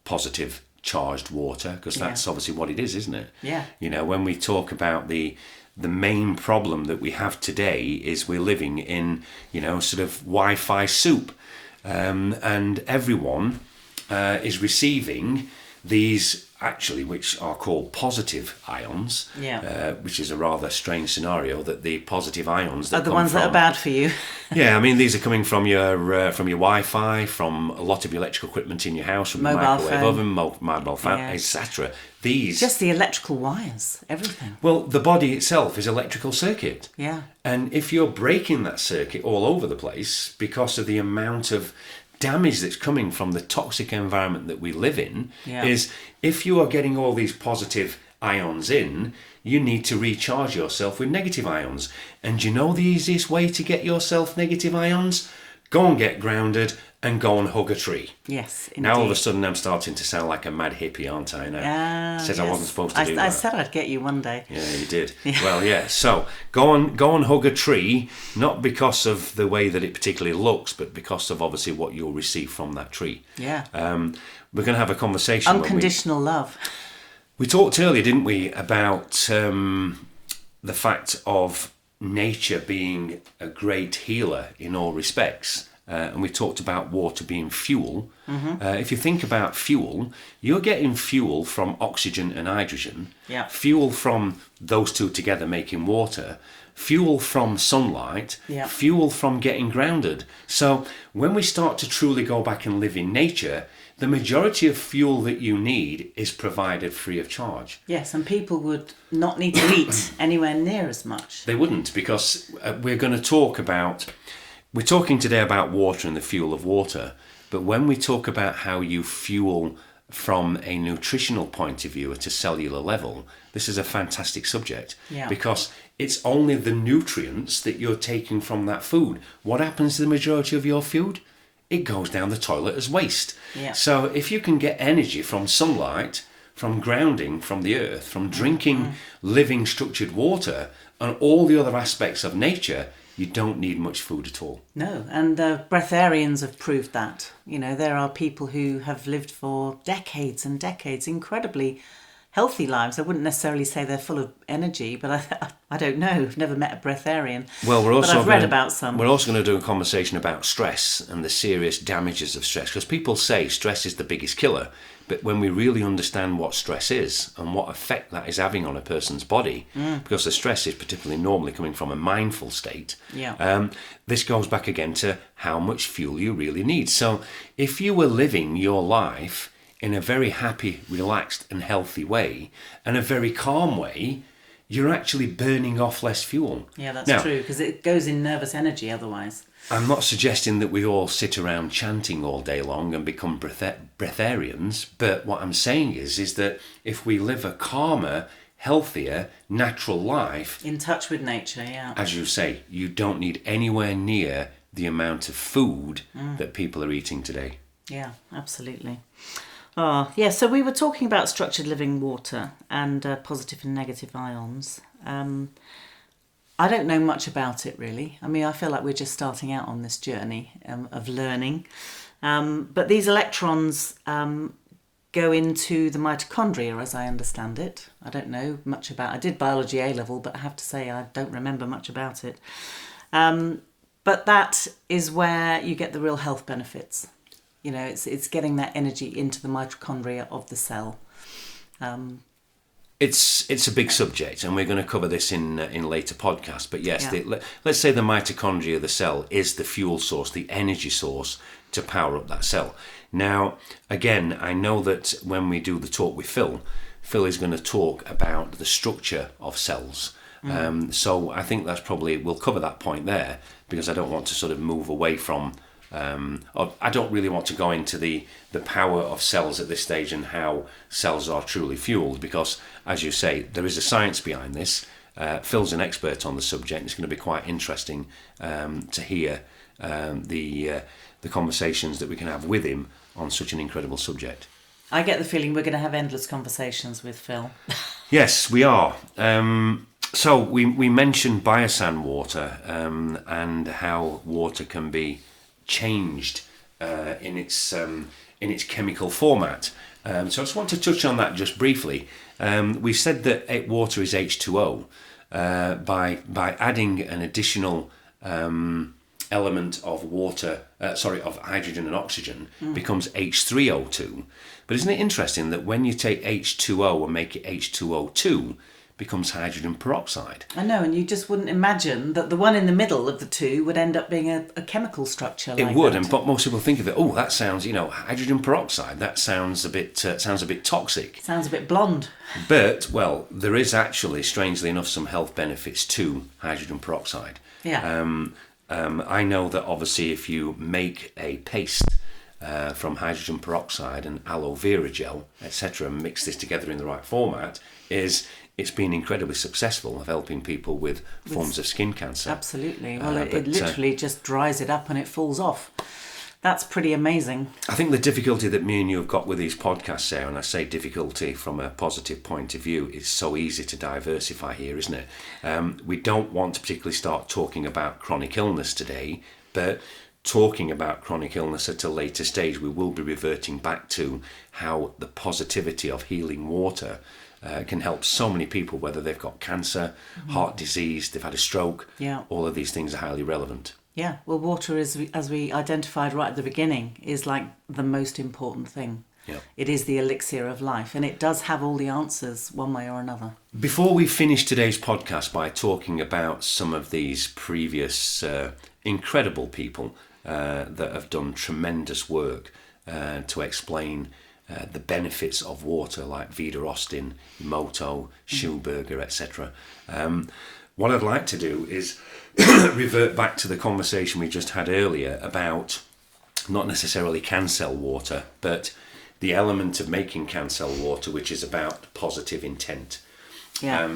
S1: positive charged water, because that's obviously what it is, isn't it?
S2: Yeah.
S1: You know, when we talk about the main problem that we have today is we're living in, you know, sort of Wi-Fi soup, and everyone is receiving these, actually, which are called positive ions, which is a rather strange scenario, that the positive ions that
S2: Are the
S1: come
S2: ones
S1: from,
S2: that are bad for you.
S1: yeah, I mean, these are coming from your Wi-Fi, from a lot of your electrical equipment in your house, from your
S2: Mobile
S1: microwave
S2: phone.
S1: oven, mobile phone,
S2: Yeah.
S1: etc. These,
S2: Just the electrical wires, everything.
S1: well, the body itself is electrical circuit.
S2: Yeah.
S1: And if you're breaking that circuit all over the place because of the amount of damage that's coming from the toxic environment that we live in, is if you are getting all these positive ions in, you need to recharge yourself with negative ions. And you know the easiest way to get yourself negative ions? Go and get grounded and go and hug a tree.
S2: Yes, indeed.
S1: Now all of a sudden I'm starting to sound like a mad hippie, aren't I? Now says I wasn't supposed to do that.
S2: I said I'd get you one day.
S1: Yeah, you did. Well, yeah. So go and hug a tree, not because of the way that it particularly looks, but because of obviously what you'll receive from that tree.
S2: Yeah.
S1: We're going to have a conversation.
S2: Unconditional love.
S1: We talked earlier, didn't we, about the fact of nature being a great healer in all respects. And we talked about water being fuel. If you think about fuel, you're getting fuel from oxygen and hydrogen, fuel from those two together making water, fuel from sunlight, fuel from getting grounded. So when we start to truly go back and live in nature, the majority of fuel that you need is provided free of charge.
S2: Yes, and people would not need to eat anywhere near as much.
S1: They wouldn't, because we're going to talk about... We're talking today about water and the fuel of water, but when we talk about how you fuel from a nutritional point of view at a cellular level, this is a fantastic subject, because it's only the nutrients that you're taking from that food. What happens to the majority of your food? It goes down the toilet as waste. So if you can get energy from sunlight, from grounding from the earth, from drinking living structured water, and all the other aspects of nature, you don't need much food at all.
S2: No, and breatharians have proved that. You know, there are people who have lived for decades and decades, incredibly healthy lives. I wouldn't necessarily say they're full of energy, but I don't know. I've never met a breatharian.
S1: Well,
S2: but I've read about some.
S1: We're also going to do a conversation about stress and the serious damages of stress, because people say stress is the biggest killer. But when we really understand what stress is and what effect that is having on a person's body, because the stress is particularly normally coming from a mindful state, this goes back again to how much fuel you really need. So if you were living your life in a very happy, relaxed and healthy way, and a very calm way, you're actually burning off less fuel.
S2: Yeah, that's true, because it goes in nervous energy otherwise.
S1: I'm not suggesting that we all sit around chanting all day long and become breatharians, but what I'm saying is that if we live a calmer, healthier, natural life...
S2: in touch with nature, yeah.
S1: As you say, you don't need anywhere near the amount of food that people are eating today.
S2: Yeah, absolutely. Oh, yeah, so we were talking about structured living water and positive and negative ions. I don't know much about it, really. I mean, I feel like we're just starting out on this journey of learning. But these electrons go into the mitochondria, as I understand it. I don't know much about it. I did biology A-level, but I have to say I don't remember much about it. But that is where you get the real health benefits. You know, it's getting that energy into the mitochondria of the cell.
S1: It's a big subject, and we're going to cover this in later podcasts. But yes, let's say the mitochondria of the cell is the fuel source, the energy source to power up that cell. Now, again, I know that when we do the talk with Phil is going to talk about the structure of cells. So I think that's probably, we'll cover that point there, because I don't want to sort of move away from... I don't really want to go into the power of cells at this stage and how cells are truly fueled, because, as you say, there is a science behind this. Phil's an expert on the subject. It's going to be quite interesting to hear the conversations that we can have with him on such an incredible subject.
S2: I get the feeling we're going to have endless conversations with Phil. Yes,
S1: we are. So we mentioned biosan water and how water can be changed in its chemical format. So I just want to touch on that just briefly. We said that water is H2O. By adding an additional element of water, of hydrogen and oxygen, becomes H3O2. But isn't it interesting that when you take H2O and make it H2O2, becomes hydrogen peroxide?
S2: I know, and you just wouldn't imagine that the one in the middle of the two would end up being a chemical structure like
S1: it would,
S2: that.
S1: But most people think of it, that sounds, hydrogen peroxide, that sounds a bit toxic.
S2: Sounds a bit blonde.
S1: But, well, there is actually, strangely enough, some health benefits to hydrogen peroxide.
S2: Yeah.
S1: I know that obviously if you make a paste from hydrogen peroxide and aloe vera gel, etc., and mix this together in the right format, it's been incredibly successful of helping people with forms of skin cancer.
S2: Absolutely. Well, it literally just dries it up and it falls off. That's pretty amazing.
S1: I think the difficulty that me and you have got with these podcasts, Sarah, and I say difficulty from a positive point of view, is so easy to diversify here, isn't it? We don't want to particularly start talking about chronic illness today, but talking about chronic illness at a later stage, we will be reverting back to how the positivity of healing water can help so many people, whether they've got cancer, heart disease, they've had a stroke.
S2: Yeah.
S1: All of these things are highly relevant.
S2: Yeah, well, water is, as we identified right at the beginning, is like the most important thing.
S1: Yeah.
S2: It is the elixir of life, and it does have all the answers one way or another.
S1: Before we finish today's podcast by talking about some of these previous incredible people that have done tremendous work to explain the benefits of water, like Vida Austin, Moto, Schulberger, etc. What I'd like to do is revert back to the conversation we just had earlier about not necessarily can-cell water, but the element of making can-cell water, which is about positive intent.
S2: Yeah.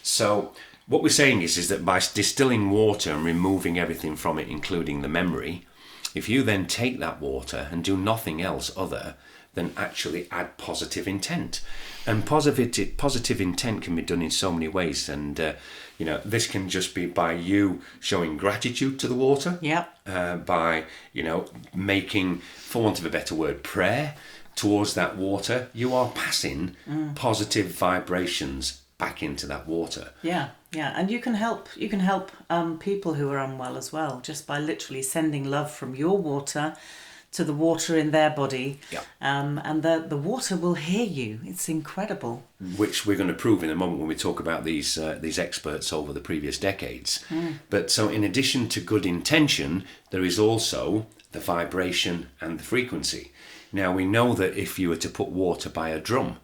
S1: So what we're saying is that by distilling water and removing everything from it, including the memory, if you then take that water and do nothing else other than actually add positive intent. And positive intent can be done in so many ways. And this can just be by you showing gratitude to the water.
S2: Yep.
S1: By, making, for want of a better word, prayer towards that water. You are passing positive vibrations back into that water.
S2: Yeah, and you can help people who are unwell as well, just by literally sending love from your water to the water in their body.
S1: Yeah.
S2: And the water will hear you. It's incredible.
S1: Which we're going to prove in a moment when we talk about these experts over the previous decades. But so in addition to good intention, there is also the vibration and the frequency. Now we know that if you were to put water by a drum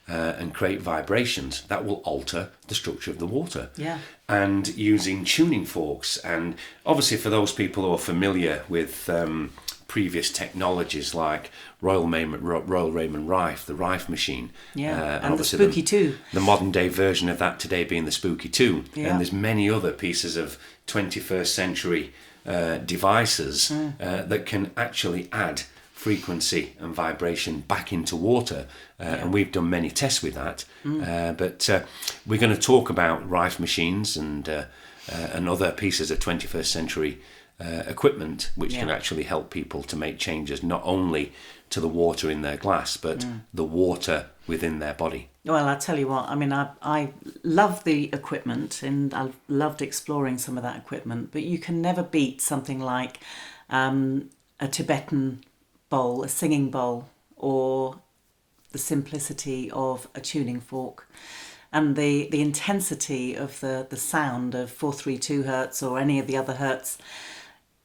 S1: and create vibrations, that will alter the structure of the water.
S2: Yeah.
S1: And using tuning forks, and obviously for those people who are familiar with previous technologies like Royal Raymond Rife, the Rife machine.
S2: And the Spooky 2.
S1: The modern day version of that today being the Spooky 2.
S2: Yeah.
S1: And there's many other pieces of 21st century devices that can actually add frequency and vibration back into water. And we've done many tests with that. But we're going to talk about Rife machines and other pieces of 21st century equipment which can actually help people to make changes not only to the water in their glass but the water within their body.
S2: Well, I tell you what, I mean, I love the equipment and I've loved exploring some of that equipment, but you can never beat something like a Tibetan bowl, a singing bowl, or the simplicity of a tuning fork. And the intensity of the sound of 432 hertz or any of the other hertz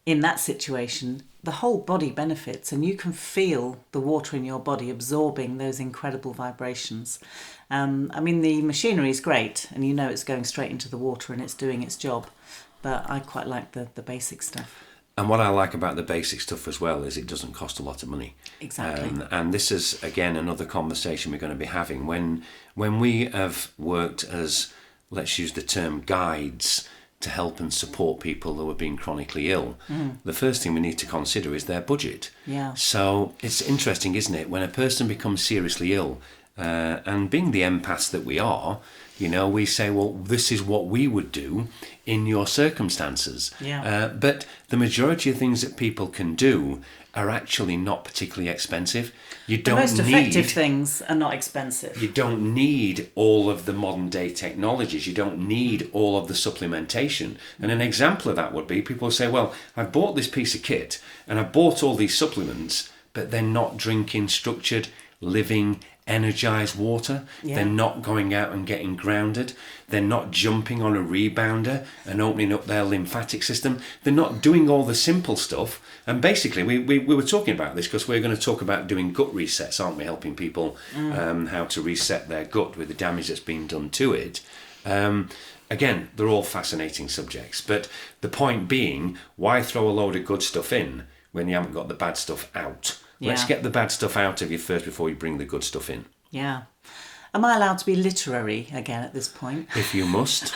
S2: in that situation, the whole body benefits, and you can feel the water in your body absorbing those incredible vibrations. I mean, the machinery is great, and it's going straight into the water and it's doing its job. But I quite like the basic stuff.
S1: And what I like about the basic stuff as well is it doesn't cost a lot of money.
S2: Exactly.
S1: And this is, again, another conversation we're going to be having. When we have worked as, let's use the term, guides to help and support people who are being chronically ill, the first thing we need to consider is their budget.
S2: Yeah.
S1: So it's interesting, isn't it? When a person becomes seriously ill, and being the empaths that we are, we say, well, this is what we would do in your circumstances.
S2: Yeah.
S1: But the majority of things that people can do are actually not particularly expensive. The most
S2: effective things are not expensive.
S1: You don't need all of the modern day technologies. You don't need all of the supplementation. And an example of that would be people say, well, I've bought this piece of kit and I've bought all these supplements, but they're not drinking structured, living, energized water. They're not going out and getting grounded. They're not jumping on a rebounder and opening up their lymphatic system. They're not doing all the simple stuff. And basically we were talking about this because we're going to talk about doing gut resets, aren't we? Helping people how to reset their gut with the damage that's been done to it. Again, they're all fascinating subjects, but the point being, why throw a load of good stuff in when you haven't got the bad stuff out? Let's get the bad stuff out of you first before you bring the good stuff in.
S2: Yeah. Am I allowed to be literary again at this point?
S1: If you must.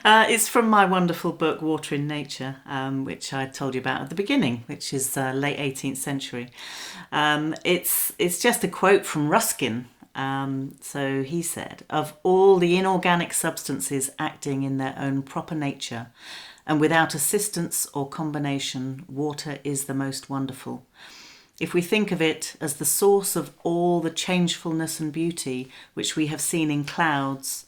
S2: It's from my wonderful book, Water in Nature, which I told you about at the beginning, which is late 18th century. It's just a quote from Ruskin. So he said, "Of all the inorganic substances acting in their own proper nature, and without assistance or combination, water is the most wonderful. If we think of it as the source of all the changefulness and beauty which we have seen in clouds,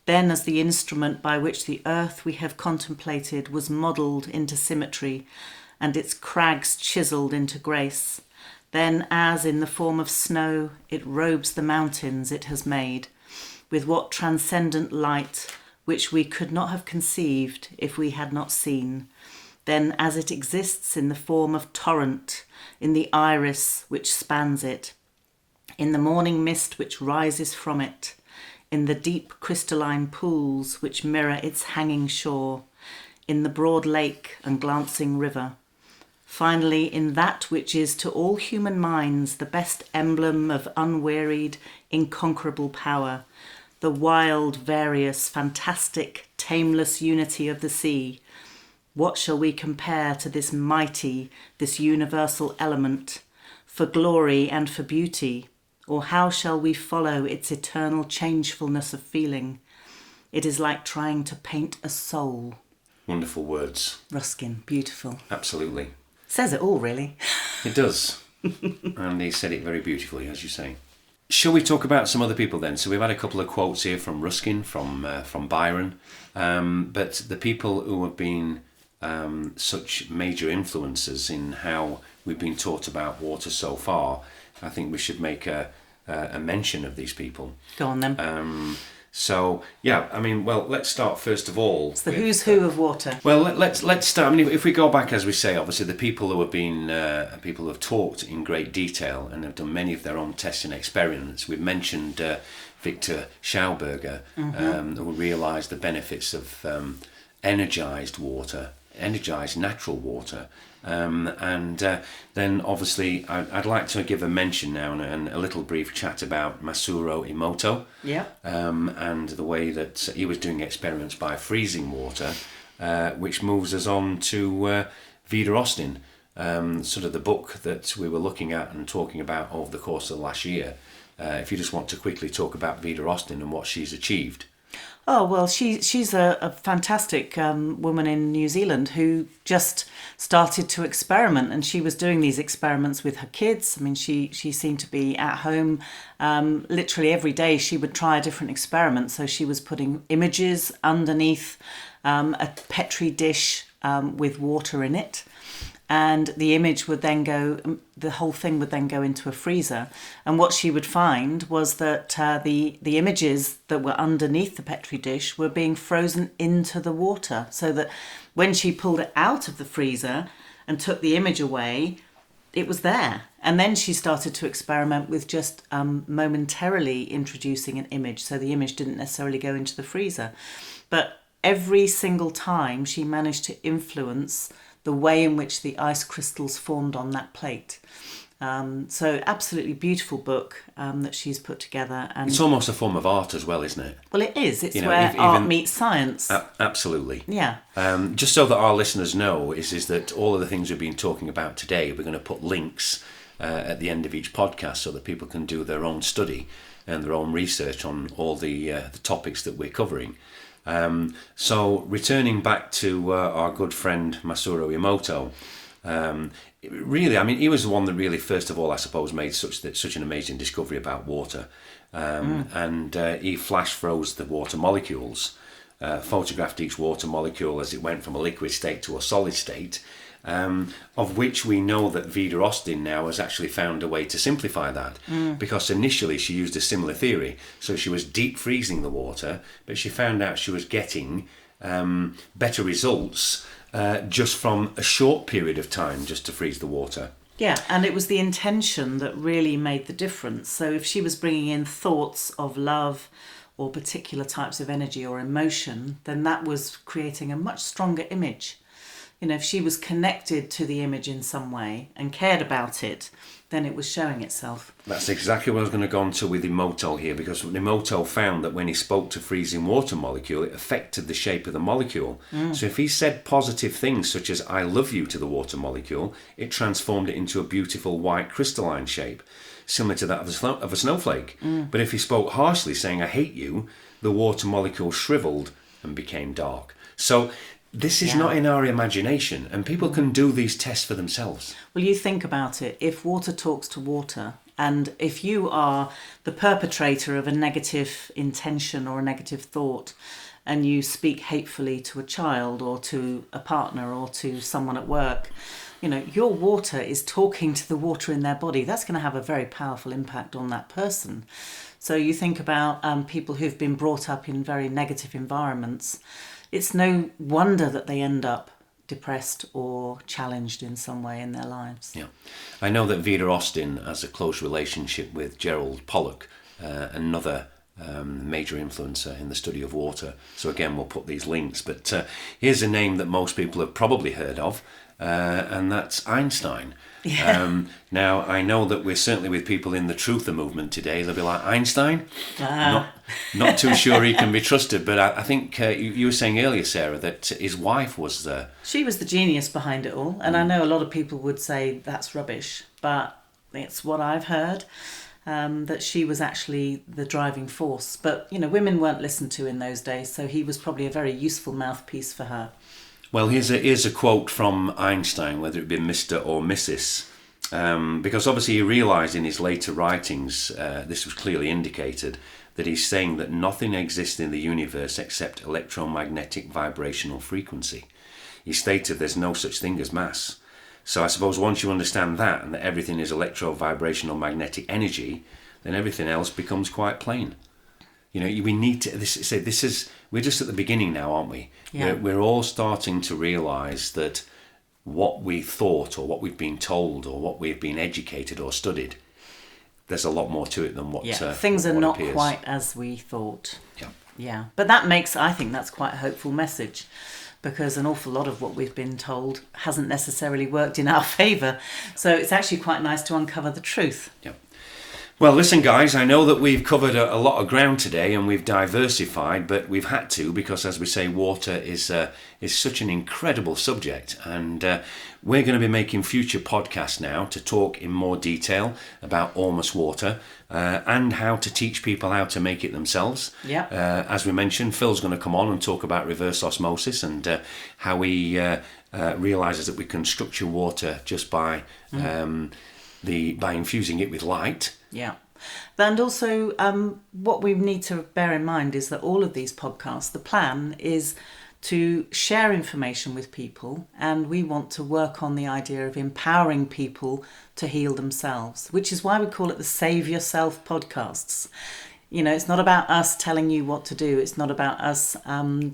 S2: then as the instrument by which the earth we have contemplated was modelled into symmetry, and its crags chiselled into grace, then as in the form of snow it robes the mountains it has made, with what transcendent light which we could not have conceived if we had not seen, then as it exists in the form of torrent, in the iris which spans it, in the morning mist which rises from it, in the deep crystalline pools which mirror its hanging shore, in the broad lake and glancing river, finally in that which is to all human minds the best emblem of unwearied, inconquerable power, the wild, various, fantastic, tameless unity of the sea. What shall we compare to this mighty, this universal element, for glory and for beauty? Or how shall we follow its eternal changefulness of feeling? It is like trying to paint a soul.
S1: Wonderful words.
S2: Ruskin, beautiful.
S1: Absolutely.
S2: Says it all, really.
S1: It does. And he said it very beautifully, as you say. Shall we talk about some other people then? So we've had a couple of quotes here from Ruskin, from Byron, but the people who have been such major influences in how we've been taught about water so far, I think we should make a mention of these people.
S2: Go on then.
S1: So yeah, I mean, well, let's start first of all.
S2: It's the who's who of water.
S1: Well, let's start. I mean, if we go back, as we say, obviously the people who have been people who have talked in great detail and have done many of their own tests and experiments. We've mentioned Victor Schauberger, who realised the benefits of energized water, energized natural water. And then obviously I'd like to give a mention now and a little brief chat about Masaru Emoto.
S2: Yeah.
S1: And the way that he was doing experiments by freezing water, which moves us on to Vida Austin, sort of the book that we were looking at and talking about over the course of the last year. If you just want to quickly talk about Vida Austin and what she's achieved.
S2: Oh, well, she's a fantastic woman in New Zealand who just started to experiment, and she was doing these experiments with her kids. I mean, she seemed to be at home literally every day. She would try a different experiment. So she was putting images underneath a Petri dish with water in it. And the image would then the whole thing would then go into a freezer. And what she would find was that the images that were underneath the Petri dish were being frozen into the water. So that when she pulled it out of the freezer and took the image away, it was there. And then she started to experiment with just momentarily introducing an image. So the image didn't necessarily go into the freezer. But every single time she managed to influence the way in which the ice crystals formed on that plate. So absolutely beautiful book that she's put together. And
S1: it's almost a form of art as well, isn't it?
S2: Well, it is. It's where art meets science.
S1: Absolutely.
S2: Yeah.
S1: Just so that our listeners know, is that all of the things we've been talking about today, we're going to put links at the end of each podcast so that people can do their own study and their own research on all the topics that we're covering. So returning back to our good friend Masaru Emoto, really, I mean, he was the one that really, first of all, I suppose, made such an amazing discovery about water. And he flash froze the water molecules, photographed each water molecule as it went from a liquid state to a solid state, of which we know that Vida Austin now has actually found a way to simplify that, because initially she used a similar theory. So she was deep freezing the water, but she found out she was getting better results just from a short period of time just to freeze the water.
S2: Yeah, and it was the intention that really made the difference. So if she was bringing in thoughts of love or particular types of energy or emotion, then that was creating a much stronger image. You know, if she was connected to the image in some way and cared about it, then it was showing itself.
S1: That's exactly what I was going to go on to with Emoto here, because Emoto found that when he spoke to freezing water molecule, it affected the shape of the molecule. So if he said positive things such as "I love you" to the water molecule, it transformed it into a beautiful white crystalline shape, similar to that of a snowflake. But if he spoke harshly, saying "I hate you," the water molecule shriveled and became dark. So this is not in our imagination, and people can do these tests for themselves.
S2: Well, you think about it. If water talks to water, and if you are the perpetrator of a negative intention or a negative thought, and you speak hatefully to a child or to a partner or to someone at work, you know, your water is talking to the water in their body. That's going to have a very powerful impact on that person. So you think about people who've been brought up in very negative environments. It's no wonder that they end up depressed or challenged in some way in their lives.
S1: Yeah, I know that Vida Austin has a close relationship with Gerald Pollack, another major influencer in the study of water. So again, we'll put these links. But here's a name that most people have probably heard of, and that's Einstein.
S2: Yeah.
S1: Now, I know that we're certainly with people in the truther movement today. They'll be like, Einstein? Not too sure he can be trusted. But I think you were saying earlier, Sarah, that his wife was the...
S2: She was the genius behind it all. And I know a lot of people would say that's rubbish, but it's what I've heard. that she was actually the driving force. But, women weren't listened to in those days, so he was probably a very useful mouthpiece for her.
S1: Well, here's a quote from Einstein, whether it be Mr. or Mrs., because obviously he realised in his later writings, this was clearly indicated, that he's saying that nothing exists in the universe except electromagnetic vibrational frequency. He stated there's no such thing as mass. So I suppose once you understand that, and that everything is electro-vibrational magnetic energy, then everything else becomes quite plain. We need to, we're just at the beginning now, aren't we?
S2: Yeah.
S1: We're all starting to realise that what we thought, or what we've been told, or what we've been educated or studied, there's a lot more to it than what
S2: things are
S1: what
S2: not
S1: appears.
S2: Quite as we thought.
S1: Yeah.
S2: But I think that's quite a hopeful message, because an awful lot of what we've been told hasn't necessarily worked in our favour. So it's actually quite nice to uncover the truth.
S1: Yeah. Well, listen, guys, I know that we've covered a lot of ground today and we've diversified, but we've had to, because, as we say, water is such an incredible subject, and we're going to be making future podcasts now to talk in more detail about almost water and how to teach people how to make it themselves.
S2: Yeah.
S1: As we mentioned, Phil's going to come on and talk about reverse osmosis and how he realises that we can structure water just by by infusing it with light.
S2: Yeah. And also what we need to bear in mind is that all of these podcasts, the plan is to share information with people, and we want to work on the idea of empowering people to heal themselves, which is why we call it the Save Yourself podcasts. It's not about us telling you what to do. It's not about us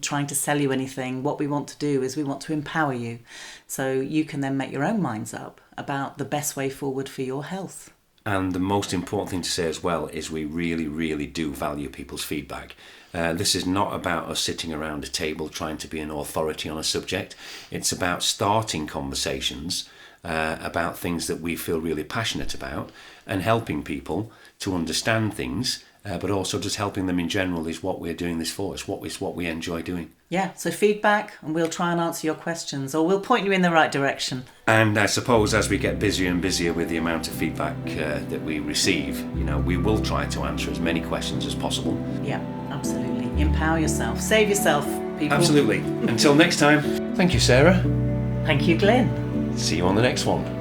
S2: trying to sell you anything. What we want to do is we want to empower you, so you can then make your own minds up about the best way forward for your health.
S1: And the most important thing to say as well is we really, really do value people's feedback. This is not about us sitting around a table trying to be an authority on a subject. It's about starting conversations about things that we feel really passionate about, and helping people to understand things, but also just helping them in general is what we're doing this for. It's what we enjoy doing.
S2: Yeah, so feedback, and we'll try and answer your questions, or we'll point you in the right direction.
S1: And I suppose as we get busier and busier with the amount of feedback that we receive, we will try to answer as many questions as possible.
S2: Yeah, absolutely. Empower yourself. Save yourself, people.
S1: Absolutely. Until next time, thank you, Sarah.
S2: Thank you, Glyn.
S1: See you on the next one.